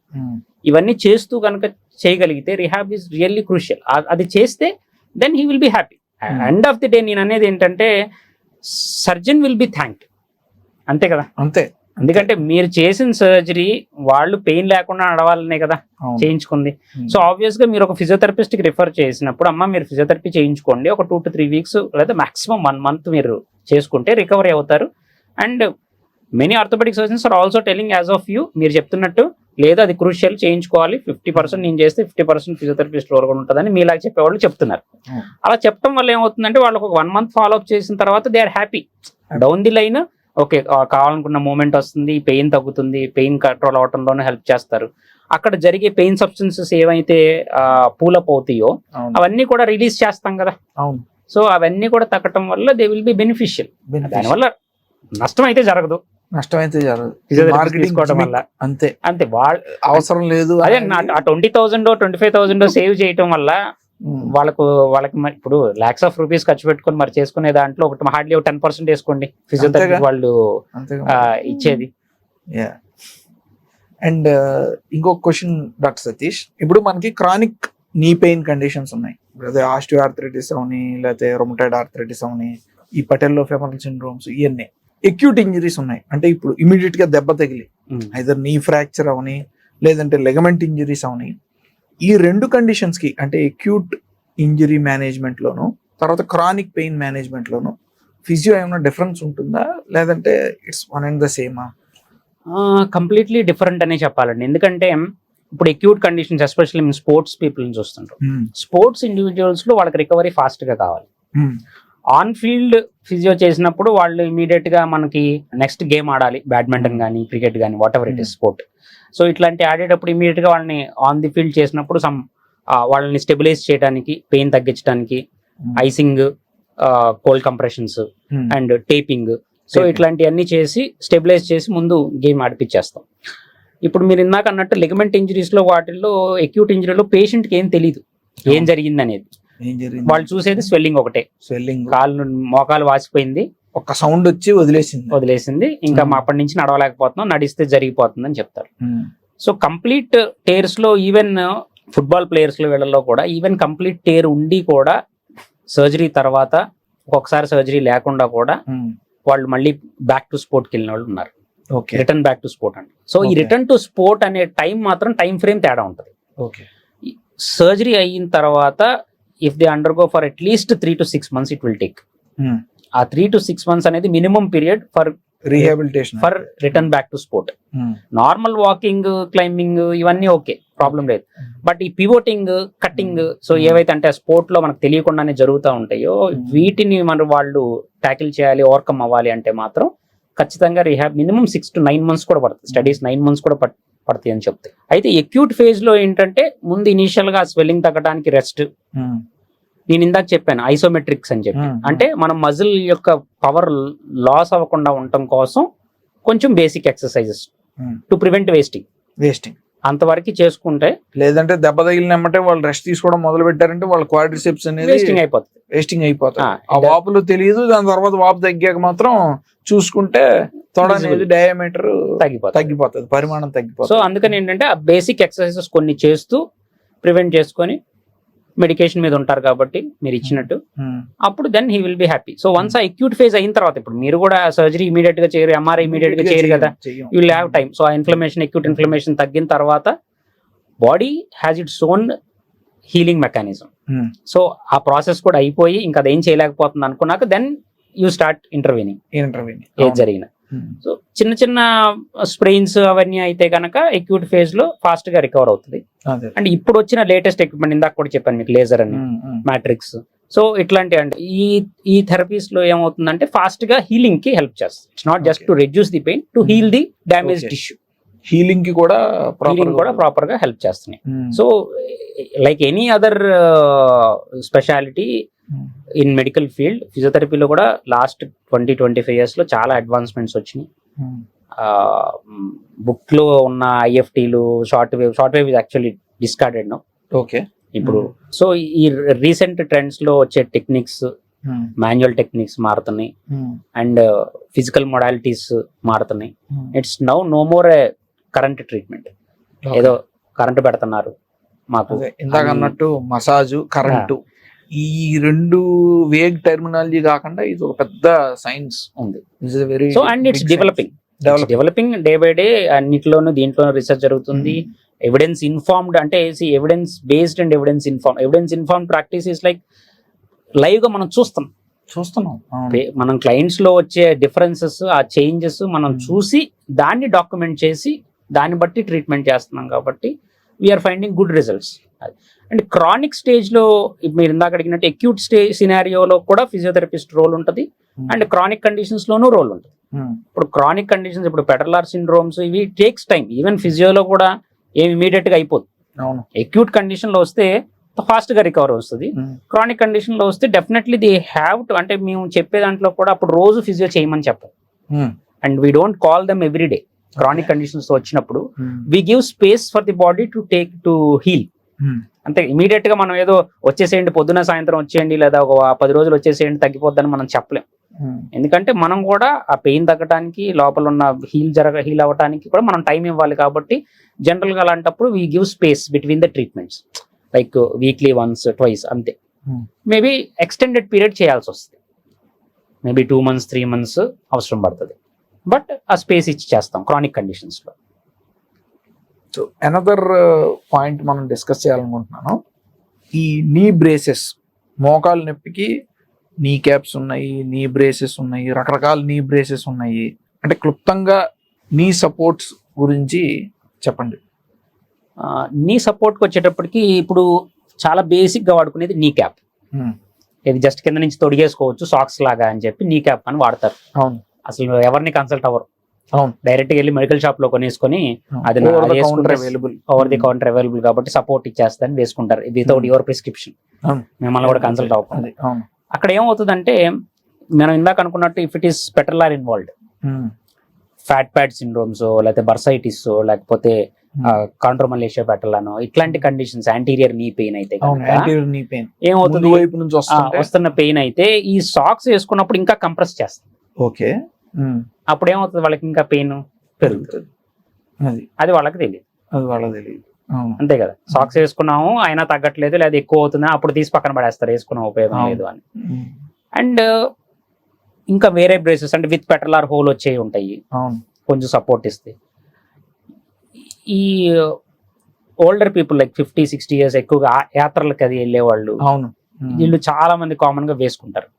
ఇవన్నీ చేస్తూ కనుక చేయగలిగితే రిహాబ్ ఇస్ రియల్లీ క్రూషియల్. అది చేస్తే then he will be happy. End of the day నేను అనేది ఏంటంటే సర్జన్ విల్ బి థ్యాంక్డ్, అంతే కదా. అంతే, ఎందుకంటే మీరు చేసిన సర్జరీ వాళ్ళు పెయిన్ లేకుండా నడవాలనే కదా చేయించుకుంది. సో ఆబ్వియస్ గా మీరు ఒక ఫిజియోథెరపిస్ట్ కి రిఫర్ చేసినప్పుడు అమ్మ మీరు ఫిజియోథెరపీ చేయించుకోండి, ఒక 2 to 3 weeks లేదా మాక్సిమం 1 month మీరు చేసుకుంటే రికవరీ అవుతారు. And many orthopaedic surgeons are also telling as of you, మీరు చెప్తున్నట్టు లేదు అది క్రూషియల్, చేయించుకోవాలి, 50% నేను చేస్తే 50% ఫిజియోథెరపిస్ట్ రోల్ కూడా ఉంటుందని మీలాగా చెప్పేవాళ్ళు చెప్తున్నారు. అలా చెప్పడం వల్ల ఏమవుతుందంటే వాళ్ళకి ఒక 1 month ఫాలో అప్ చేసిన తర్వాత they are happy. Down the line okay కావాలనుకున్న మూమెంట్ వస్తుంది, పెయిన్ తగ్గుతుంది, పెయిన్ కంట్రోల్ అవటంలోనే హెల్ప్ చేస్తారు. అక్కడ జరిగే పెయిన్ సబ్స్టెన్సెస్ ఏవైతే పూలప్ అవుతాయో అవన్నీ కూడా రిలీజ్ చేస్తాం కదా. అవును. సో అవన్నీ కూడా తగ్గటం వల్ల దే విల్ బి బెనిఫిషియల్. దానివల్ల నష్టం అయితే జరగదు, తీసుకోవడం వల్ల అంతే అంతే వాళ్ళు అవసరం లేదు. అదే ఆ 20,000 25,000 సేవ్ చేయటం వల్ల వాళ్ళకి ఇప్పుడు lakhs of rupees ఖర్చు పెట్టుకుని మరి చేసుకునే దాంట్లో ఒకటి హార్డ్లీ 10% వేసుకోండి ఫిజియోథెరపీ వాళ్ళు ఇచ్చేది. అండ్ ఇంకొక క్వశ్చన్ డాక్టర్ సతీష్, ఇప్పుడు మనకి క్రానిక్ నీ పెయిన్ కండిషన్స్ ఉన్నాయి, అదే ఆస్టియోఆర్థరైటిస్ అవని, లేకపోతే రొమటాయిడ్ ఆర్థరైటిస్ అవని, ఈ పటెల్లో ఫెమరల్ సిండ్రోమ్స్, ఇవన్నీ అక్యూట్ ఇంజరీస్ ఉన్నాయి. అంటే ఇప్పుడు ఇమీడియట్ గా దెబ్బ తగిలి ఐదర్ నీ ఫ్రాక్చర్ అవని లేదంటే లెగమెంట్ ఇంజరీస్ అవని, ఈ 2 కండిషన్స్ కి అంటే అక్యూట్ ఇంజరీ మేనేజ్మెంట్ లోను తర్వాత క్రానిక్ పెయిన్ మేనేజ్మెంట్ లోను ఫిజియో ఏమైనా డిఫరెన్స్ ఉంటుందా, లేదంటే ఇట్స్ వన్ అండ్ ద సేమా? కంప్లీట్లీ డిఫరెంట్ అనే చెప్పాలండి. ఎందుకంటే ఇప్పుడు అక్యూట్ కండిషన్స్ ఎస్పెషల్లీ మేము స్పోర్ట్స్ పీపుల్ ని చూస్తుంటాం. స్పోర్ట్స్ ఇండివిజువల్స్ లో వాళ్ళకి రికవరీ ఫాస్ట్ గా కావాలి. ఆన్ ఫీల్డ్ ఫిజియో చేసినప్పుడు వాళ్ళు ఇమీడియట్ గా మనకి నెక్స్ట్ గేమ్ ఆడాలి, బ్యాడ్మింటన్ కానీ క్రికెట్ కానీ what ever it is sport. So ఇట్లాంటి ఆడేటప్పుడు ఇమీడియట్ గా వాళ్ళని ఆన్ ది ఫీల్డ్ చేసినప్పుడు వాళ్ళని స్టెబిలైజ్ చేయడానికి, పెయిన్ తగ్గించడానికి icing, cold compressions and taping, so ఇట్లాంటివన్నీ చేసి స్టెబిలైజ్ చేసి ముందు గేమ్ ఆడిపించేస్తాం. ఇప్పుడు మీరు ఇందాక అన్నట్టు లిగమెంట్ ఇంజరీస్ లో వాటిల్లో అక్యూట్ ఇంజరీలో పేషెంట్ కి ఏం తెలియదు ఏం జరిగింది అనేది. వాళ్ళు చూసేది స్వెల్లింగ్ ఒకటే, స్వెల్లింగ్, కాళ్ళు మోకాలు వాసిపోయింది, ఒక సౌండ్ వచ్చి వదిలేసింది, ఇంకా అప్పటి నుంచి నడవలేకపోతున్నాం, నడిస్తే జరిగిపోతుంది అని చెప్తారు. సో కంప్లీట్ టేర్స్ లో ఈవెన్ ఫుట్బాల్ ప్లేయర్స్ లో వీళ్ళలో కూడా ఈవెన్ కంప్లీట్ టేర్ ఉండి కూడా సర్జరీ తర్వాత ఒక్కొక్కసారి సర్జరీ లేకుండా కూడా వాళ్ళు మళ్ళీ బ్యాక్ టు స్పోర్ట్కి వెళ్ళిన వాళ్ళు ఉన్నారు. రిటర్న్ బ్యాక్ టు స్పోర్ట్ అంటే. సో ఈ రిటర్న్ టు స్పోర్ట్ అనే టైం మాత్రం టైం ఫ్రేమ్ తేడా ఉంటుంది. సర్జరీ అయిన తర్వాత if they undergo for at least 3 to 6 months it will take. ఆ 3 to 6 months అనేది minimum period for rehabilitation for return back to sport. Normal walking, climbing ఇవన్నీ okay, problem లేదు. బట్ ఈ పివోటింగ్, కట్టింగ్, సో ఏవైతే అంటే స్పోర్ట్ లో మనకు తెలియకుండానే జరుగుతూ ఉంటాయో వీటిని వాళ్ళు ట్యాకిల్ చేయాలి, ఓవర్కమ్ అవ్వాలి అంటే మాత్రం ఖచ్చితంగా రీహాబ్ మినిమం 6 to 9 months కూడా పడుతుంది. స్టడీస్ 9 months కూడా పడతాయి అని చెప్తాయి. అయితే అక్యూట్ ఫేజ్ లో ఏంటంటే ముందు ఇనీషియల్ గా స్వెల్లింగ్ తగ్గడానికి రెస్ట్, నేను ఇందాక చెప్పాను ఐసోమెట్రిక్స్ అని చెప్పి, అంటే మనం మజిల్ యొక్క పవర్ లాస్ అవ్వకుండా ఉండటం కోసం కొంచెం basic exercises to prevent wasting అంతవరకు చేసుకుంటే, లేదంటే దెబ్బ తగిలినమ్మంటే వాళ్ళు రెస్ట్ తీసుకోవడం మొదలు పెట్టారంటే వాళ్ళ క్వాడ్రిసెప్స్ అనేది వేస్టింగ్ అయిపోతుంది. ఆ వాపులు తెలియదు, దాని తర్వాత వాపు తగ్గాక మాత్రం చూసుకుంటే తొడ అనేది డయామీటర్ తగ్గిపోతుంది, పరిమాణం తగ్గిపోతుంది. సో అందుకని ఏంటంటే ఆ బేసిక్ ఎక్సర్సైజెస్ కొన్ని చేస్తూ ప్రివెంట్ చేసుకొని మెడికేషన్ మీద ఉంటారు కాబట్టి మీరు ఇచ్చినట్టు, అప్పుడు then he will be happy. So once ఆ అక్యూట్ ఫేజ్ అయిన తర్వాత, ఇప్పుడు మీరు కూడా సర్జరీ ఇమీడియట్ గా చేయరు, ఎంఆర్ఐ ఇమీడియట్ గా చేయరు కదా, you will have time. So ఆ ఇన్ఫ్లమేషన్, అక్యూట్ ఇన్ఫ్లమేషన్ తగ్గిన తర్వాత body has its own healing mechanism. So ఆ ప్రాసెస్ కూడా అయిపోయి ఇంకా అదేం చేయలేకపోతుంది అనుకున్నాక దెన్ యూ స్టార్ట్ ఇంటర్వీనింగ్ ఏది జరిగిన. సో చిన్న చిన్న స్ప్రెయిన్స్ అవన్నీ అయితే కనుక అక్యూట్ ఫేజ్ లో ఫాస్ట్ గా రికవర్ అవుతుంది. అండ్ ఇప్పుడు వచ్చిన లేటెస్ట్ ఎక్విప్మెంట్ ఇందాక కూడా చెప్పాను మీకు, లేజర్ అని, మ్యాట్రిక్స్, సో ఇట్లాంటి అంటే ఈ థెరపీస్ లో ఏమవుతుందంటే ఫాస్ట్ గా హీలింగ్ కి హెల్ప్ చేస్తుంది. It's not just to reduce the pain, to heal the damage tissue. Healing కి కూడా ప్రాపర్ గా హెల్ప్ చేస్తున్నాయి. So like any other speciality in medical field, ఫిజియోథెరపీలో కూడా లాస్ట్ 20-25 years లో చాలా అడ్వాన్స్మెంట్స్ వచ్చినాయి. బుక్ లో ఉన్న ఐఎఫ్టీలు, short wave actually discarded no. Okay. ఇప్పుడు సో ఈ రీసెంట్ ట్రెండ్స్ లో వచ్చే టెక్నిక్స్, మాన్యువల్ టెక్నిక్స్ మారుతున్నాయి అండ్ ఫిజికల్ మొడాలిటీస్ మారుతున్నాయి. It's no more a current treatment. ఏదో కరెంట్ పెడుతున్నారు మాకు ఇందాక అన్నట్టు మసాజు, కరెంటు, ఈ రెండు వేగ్ టెర్మినాలజీ కాకుండా ఇది ఒక పెద్ద సైన్స్ ఉంది. So and it's developing day by day. అన్నిట్లోనూ దీంట్లోనూ రీసెర్చ్ జరుగుతుంది. ఎవిడెన్స్ ఇన్ఫార్మ్డ్ అంటే evidence based and evidence informed practice is like live గా మనం చూస్తున్నాం. మనం క్లయింట్స్ లో వచ్చే డిఫరెన్సెస్, ఆ చేంజెస్ మనం చూసి దాన్ని డాక్యుమెంట్ చేసి దాన్ని బట్టి ట్రీట్మెంట్ చేస్తున్నాం కాబట్టి we're finding good results. And chronic stage లో మీరు ఇందాక అడిగినట్టు అక్యూట్ స్టేజ్ సినారియోలో కూడా ఫిజియోథెరపిస్ట్ రోల్ ఉంటుంది అండ్ క్రానిక్ కండిషన్స్ లోనూ రోల్ ఉంటుంది. ఇప్పుడు క్రానిక్ కండిషన్స్, ఇప్పుడు పెటర్లార్ సిండ్రోమ్స్, ఇవి టేక్స్ టైం. ఈవెన్ ఫిజియోలో కూడా ఏమి ఇమీడియట్ గా అయిపోదు. అక్యూట్ కండిషన్ లో వస్తే ఫాస్ట్ గా రికవర్ వస్తుంది. క్రానిక్ కండిషన్ లో వస్తే డెఫినెట్లీ దే హ్యావ్ టు, అంటే మేము చెప్పే దాంట్లో కూడా అప్పుడు రోజు ఫిజియో చేయమని చెప్పాలి. And we don't call them every day. Chronic conditions వచ్చినప్పుడు we give space for the body to heal. అంతే, ఇమీడియట్ గా మనం ఏదో వచ్చేసేయండి, పొద్దున సాయంత్రం వచ్చేయండి, లేదా ఒక 10 రోజులు వచ్చేసేయండి తగ్గిపోద్దని మనం చెప్పలేం. ఎందుకంటే మనం కూడా ఆ పెయిన్ తగ్గడానికి, లోపల ఉన్న హీల్ అవ్వడానికి కూడా మనం టైం ఇవ్వాలి. కాబట్టి జనరల్ గా అలాంటప్పుడు we give space between the treatments, like weekly once, twice అంతే. మేబీ ఎక్స్టెండెడ్ పీరియడ్ చేయాల్సి వస్తుంది. మేబీ 2 months 3 months అవసరం పడుతుంది. బట్ ఆ స్పేస్ ఇచ్చి చేస్తాం క్రానిక్ కండిషన్స్ లో. సో అనదర్ పాయింట్ మనం డిస్కస్ చేయాలనుకుంటున్నాను. ఈ నీ బ్రేసెస్, మోకాలు నొప్పికి నీ క్యాప్స్ ఉన్నాయి, నీ బ్రేసెస్ ఉన్నాయి, రకరకాల నీ బ్రేసెస్ ఉన్నాయి. అంటే క్లుప్తంగా నీ సపోర్ట్స్ గురించి చెప్పండి. నీ సపోర్ట్కి వచ్చేటప్పటికి ఇప్పుడు చాలా బేసిక్ గా వాడుకునేది నీ క్యాప్. ఇది జస్ట్ కింద నుంచి తొడిగేసుకోవచ్చు సాక్స్ లాగా అని చెప్పి నీ క్యాప్ అని వాడతారు. అవును, అసలు ఎవరిని కన్సల్ట్ అవ్వరు. అవును, డైరెక్ట్ గా వెళ్ళి మెడికల్ షాప్ లో కొనేసుకొని అది ఓవర్ ది కౌంటర్ అవైలబుల్ కాబట్టి సపోర్ట్ ఇచ్చేస్తారని వేసుకుంటారు వితౌట్ యువర్ ప్రిస్క్రిప్షన్. మిమ్మల్ని కూడా కన్సల్ట్ అవ్వకుండా. అక్కడ ఏమవుతుందంటే మనం ఇందాక అనుకున్నట్టు if it is patellar involved, fat pad syndromes, లేకపోతే బర్సైటిస్, లేకపోతే కాంట్రోమలేషియా పెటర్లానో, ఇట్లాంటి కండిషన్స్, యాంటీరియర్ నీ పెయిన్ అయితే ఏమవుతుంది, వస్తున్న పెయిన్ అయితే ఈ సాక్స్ వేసుకున్నప్పుడు ఇంకా కంప్రెస్ చేస్తాం. ఓకే, అప్పుడు ఏమవుతుంది, వాళ్ళకి ఇంకా పెయిన్ పెరుగుతుంది. అది వాళ్ళకి తెలియదు. అంతే కదా, సాక్స్ వేసుకున్నాము అయినా తగ్గట్లేదు, లేదా ఎక్కువ అవుతుందా, అప్పుడు తీసి పక్కన పడేస్తారు, వేసుకున్న ఉపయోగం లేదు అని. అండ్ ఇంకా వేరే బ్రేసెస్ అంటే విత్ పెటర్లార్ హోల్ వచ్చేవి ఉంటాయి, కొంచెం సపోర్ట్ ఇస్తాయి. ఈ ఓల్డర్ పీపుల్ లైక్ 50-60 years ఎక్కువగా యాత్రలకు అది వెళ్ళేవాళ్ళు, వీళ్ళు చాలా మంది కామన్ గా వేసుకుంటారు.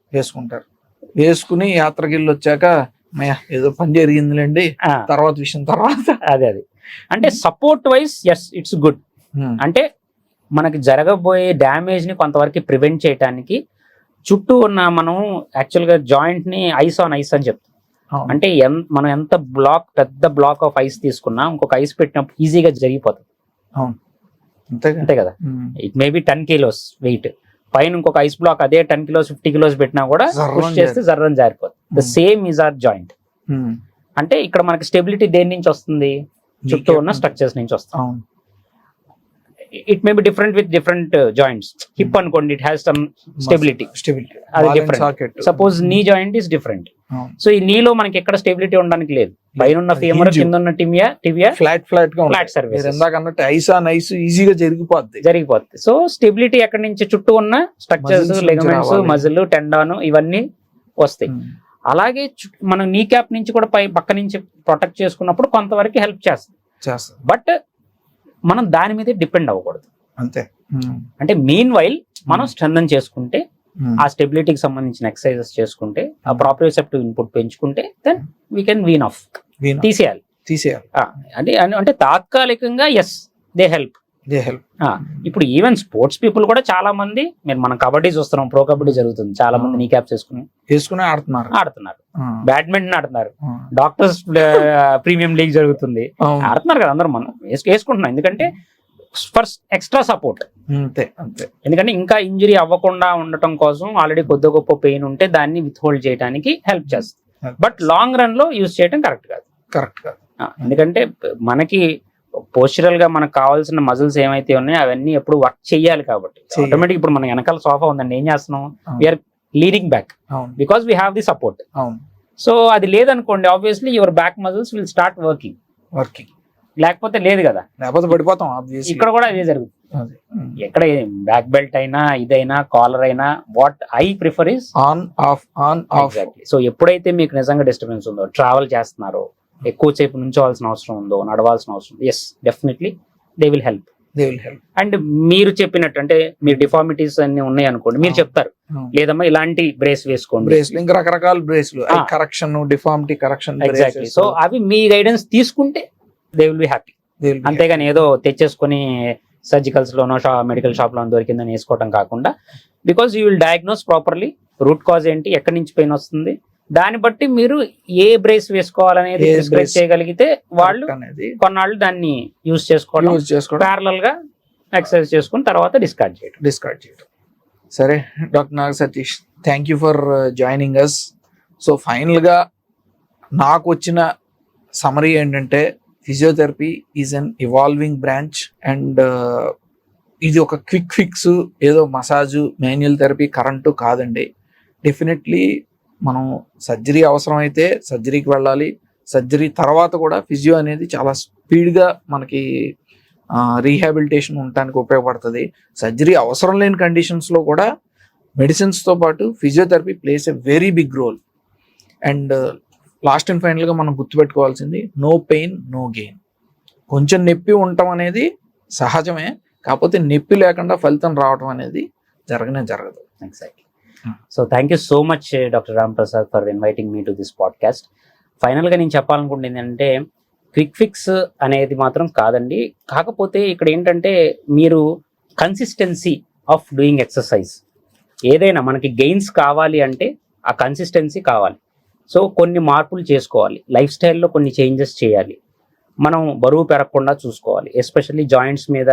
వేసుకుని యాత్రకి వెళ్ళి వచ్చాక ఏదో పని జరిగిందిలేండి, తర్వాత విషయం తర్వాత. అదే అంటే support wise yes it's good. అంటే మనకి జరగబోయే డ్యామేజ్ ని కొంతవరకు ప్రివెంట్ చేయడానికి చుట్టూ ఉన్న మనం యాక్చువల్ గా జాయింట్ ని ఐస్ ఆన్ ఐస్ అని చెప్తాం. అంటే మనం ఎంత పెద్ద బ్లాక్ ఆఫ్ ఐస్ తీసుకున్నా ఇంకొక ఐస్ పెట్టినప్పుడు ఈజీగా జరిగిపోతుంది. అంతే కదా, it may be 10 kilos weight, పైన ఇంకొక ఐస్ బ్లాక్ అదే 10 kilos 50 kilos పెట్టినా కూడా పుష్ చేస్తే జర్రని జారిపోతుంది. The same is our joint. అంటే ఇక్కడ మనకి స్టెబిలిటీ దేని నుంచి వస్తుంది, చుట్టూ ఉన్న స్ట్రక్చర్స్ నుంచి వస్తుంది. It may be different with different joints. Hip అనుకోండి, ఇట్ హ్యాస్ సమ్ స్టెబిలిటీ, అది different. Suppose knee joint is different. So ఈ నీలో మనకి ఎక్కడ స్టెబిలిటీ ఉండడానికి లేదు. పైన ఉన్న ఫీమర్, కింద ఉన్న tibia flat surface, eyes on ice ఈజీగా జరిగిపోద్ది. సో స్టెబిలిటీ ఎక్కడి నుంచి, చుట్టూ ఉన్న స్ట్రక్చర్స్, లిగమెంట్స్, మజిల్, టెండాన్ ఇవన్నీ వస్తాయి. అలాగే మనం నీ క్యాప్ నుంచి కూడా పక్క నుంచి ప్రొటెక్ట్ చేసుకున్నప్పుడు కొంతవరకు హెల్ప్ చేస్తుంది. బట్ మనం దాని మీద డిపెండ్ అవ్వకూడదు. అంతే. అంటే మీన్ వైల్ మనం స్ట్రెంథన్ చేసుకుంటే, ఆ స్టెబిలిటీకి సంబంధించిన ఎక్సర్సైజెస్ చేసుకుంటే, ఆ ప్రాప్రియోసెప్టివ్ ఇన్పుట్ పెంచుకుంటే, then we can wean off. తీసేయాలి. అంటే తాత్కాలికంగా ఎస్ దే హెల్ప్. ఇప్పుడు ఈవెన్ స్పోర్ట్స్ పీపుల్ కూడా చాలా మంది, మనం కబడ్డీ చూస్తున్నాం, ప్రో కబడ్డీ జరుగుతుంది, చాలా మంది నీ క్యాప్స్ వేసుకుని ఆడుతున్నారు, బ్యాడ్మింటన్ ఆడుతున్నారు, డాక్టర్స్ ప్రీమియం లీగ్ జరుగుతుంది, ఆడుతున్నారు కదా అందరూ. మనం వేసుకుంటున్నాం ఎందుకంటే ఫర్ ఎక్స్ట్రా సపోర్ట్. ఎందుకంటే ఇంకా ఇంజరీ అవ్వకుండా ఉండటం కోసం ఆల్రెడీ కొద్ది గొప్ప పెయిన్ ఉంటే దాన్ని విత్ హోల్డ్ చేయడానికి హెల్ప్ చేస్తుంది. బట్ లాంగ్ రన్ లో యూజ్ చేయడం కరెక్ట్ కాదు. ఎందుకంటే మనకి పోస్చరల్ గా మనకు కావాల్సిన మజిల్స్ ఏమైతే ఉన్నాయో అవన్నీ ఎప్పుడు వర్క్ చేయాలి కాబట్టి చెయ్యాలి. ఆటోమేటిక్ ఇప్పుడు మన వెనకాల సోఫా ఉందండి, ఏం చేస్తున్నాం, అవును. వీఆర్ లీనింగ్ బ్యాక్ అవును because we have the support. అవును సో అది లేదనుకోండి, obviously your back muscles will start working, working, లేకపోతే లేదు కదా. లేకపోతే పడిపోతాం ఆబ్వియస్లీ. ఇక్కడ కూడా అదే జరుగుతుంది. ఎక్కడ బ్యాక్ బెల్ట్ అయినా ఇదైనా కాలర్ అయినా what I prefer is on off on off. So ఎప్పుడైతే మీకు నిజంగా డిస్టర్బెన్స్ ఉందో, ట్రావెల్ చేస్తున్నారో, ఎక్కువసేపు నుంచోవాల్సిన అవసరం ఉందో, నడవాల్సిన అవసరం, yes definitely they will help. They will help. And మీరు చెప్పినట్టు అంటే మీరు డిఫార్మిటీస్ అన్ని ఉన్నాయి అనుకోండి, మీరు చెప్తారు లేదమ్మా ఇలాంటి బ్రేస్ వేసుకోండి, బ్రేస్లు ఇంకా రకరకాల బ్రేస్లు, ఆ. Correction, deformity correction. Exactly. So అవి మీ గైడెన్స్ తీసుకుంటే దే విల్ బి హ్యాపీ. అంతేగాని ఏదో తెచ్చేసుకొని సర్జికల్స్ లోనో మెడికల్ షాప్ లోనో దొరికిందని వేసుకోవడం కాకుండా, because you will diagnose properly root cause ఏంటి, ఎక్కడి నుంచి పెయిన్ వస్తుంది, దాన్ని బట్టి మీరు ఏ బ్రేస్ వేసుకోవాలనేది ఏ ప్రిస్క్రైబ్ brace చేయగలిగితే వాళ్ళు అనేది కొన్నాళ్ళు దాన్ని యూజ్ చేసుకోవడం, యూజ్ చేసుకోవడం, ప్యారలల్ గా ఎక్సర్సైజ్ చేసుకుని తర్వాత డిస్కార్డ్ చేయడం. డిస్కార్డ్ చేయడం. సరే doctor Naga Satish, thank you for joining us. So ఫైనల్గా నాకు వచ్చిన సమరీ ఏంటంటే, physiotherapy is an evolving branch and ఇది ఒక క్విక్ ఫిక్స్, ఏదో మసాజు, మాన్యువల్ థెరపీ, కరెంటు కాదండి. డెఫినెట్లీ మనం సర్జరీ అవసరమైతే సర్జరీకి వెళ్ళాలి. సర్జరీ తర్వాత కూడా ఫిజియో అనేది చాలా స్పీడ్గా మనకి రీహాబిలిటేషన్ ఉండటానికి ఉపయోగపడుతుంది. సర్జరీ అవసరం లేని కండిషన్స్లో కూడా మెడిసిన్స్తో పాటు physiotherapy plays a very big role. And last and ఫైనల్గా మనం గుర్తుపెట్టుకోవాల్సింది, నో పెయిన్ నో గెయిన్. కొంచెం నొప్పి ఉండటం అనేది సహజమే, కాకపోతే నొప్పి లేకుండా ఫలితం రావడం అనేది జరగనే జరగదు. Exactly. So thank you so much doctor Ram Prasad for inviting me to this podcast. ఫైనల్గా నేను చెప్పాలనుకుంటుంది ఏంటంటే, క్విక్ ఫిక్స్ అనేది మాత్రం కాదండి. కాకపోతే ఇక్కడ ఏంటంటే, మీరు కన్సిస్టెన్సీ ఆఫ్ డూయింగ్ ఎక్సర్సైజ్, ఏదైనా మనకి గెయిన్స్ కావాలి అంటే ఆ కన్సిస్టెన్సీ కావాలి. సో కొన్ని మార్పులు చేసుకోవాలి, లైఫ్ స్టైల్లో కొన్ని చేంజెస్ చేయాలి, మనం బరువు పెరగకుండా చూసుకోవాలి, ఎస్పెషల్లీ జాయింట్స్ మీద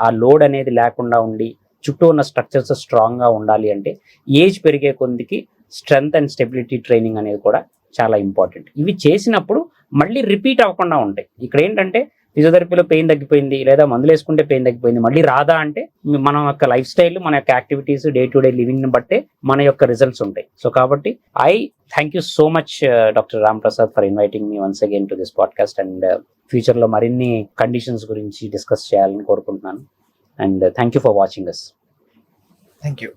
ఆ లోడ్ అనేది లేకుండా ఉండి చుట్టూ ఉన్న స్ట్రక్చర్స్ స్ట్రాంగ్గా ఉండాలి అంటే ఏజ్ పెరిగే కొద్దికి స్ట్రెంగ్త్ అండ్ స్టెబిలిటీ ట్రైనింగ్ అనేది కూడా చాలా ఇంపార్టెంట్. ఇవి చేసినప్పుడు మళ్ళీ రిపీట్ అవ్వకుండా ఉంటాయి. ఇక్కడ ఏంటంటే ఫిజియోథెరపీలో పెయిన్ తగ్గిపోయింది లేదా మందులు వేసుకుంటే పెయిన్ తగ్గిపోయింది, మళ్ళీ రాదా అంటే మన యొక్క లైఫ్ స్టైల్, మన యొక్క యాక్టివిటీస్, డే టు డే లివింగ్ని బట్టే మన యొక్క రిజల్ట్స్ ఉంటాయి. సో కాబట్టి I thank you so much doctor Ram Prasad for inviting me once again to this podcast. And ఫ్యూచర్లో మరిన్ని కండిషన్స్ గురించి డిస్కస్ చేయాలని కోరుకుంటున్నాను. And thank you for watching us. Thank you.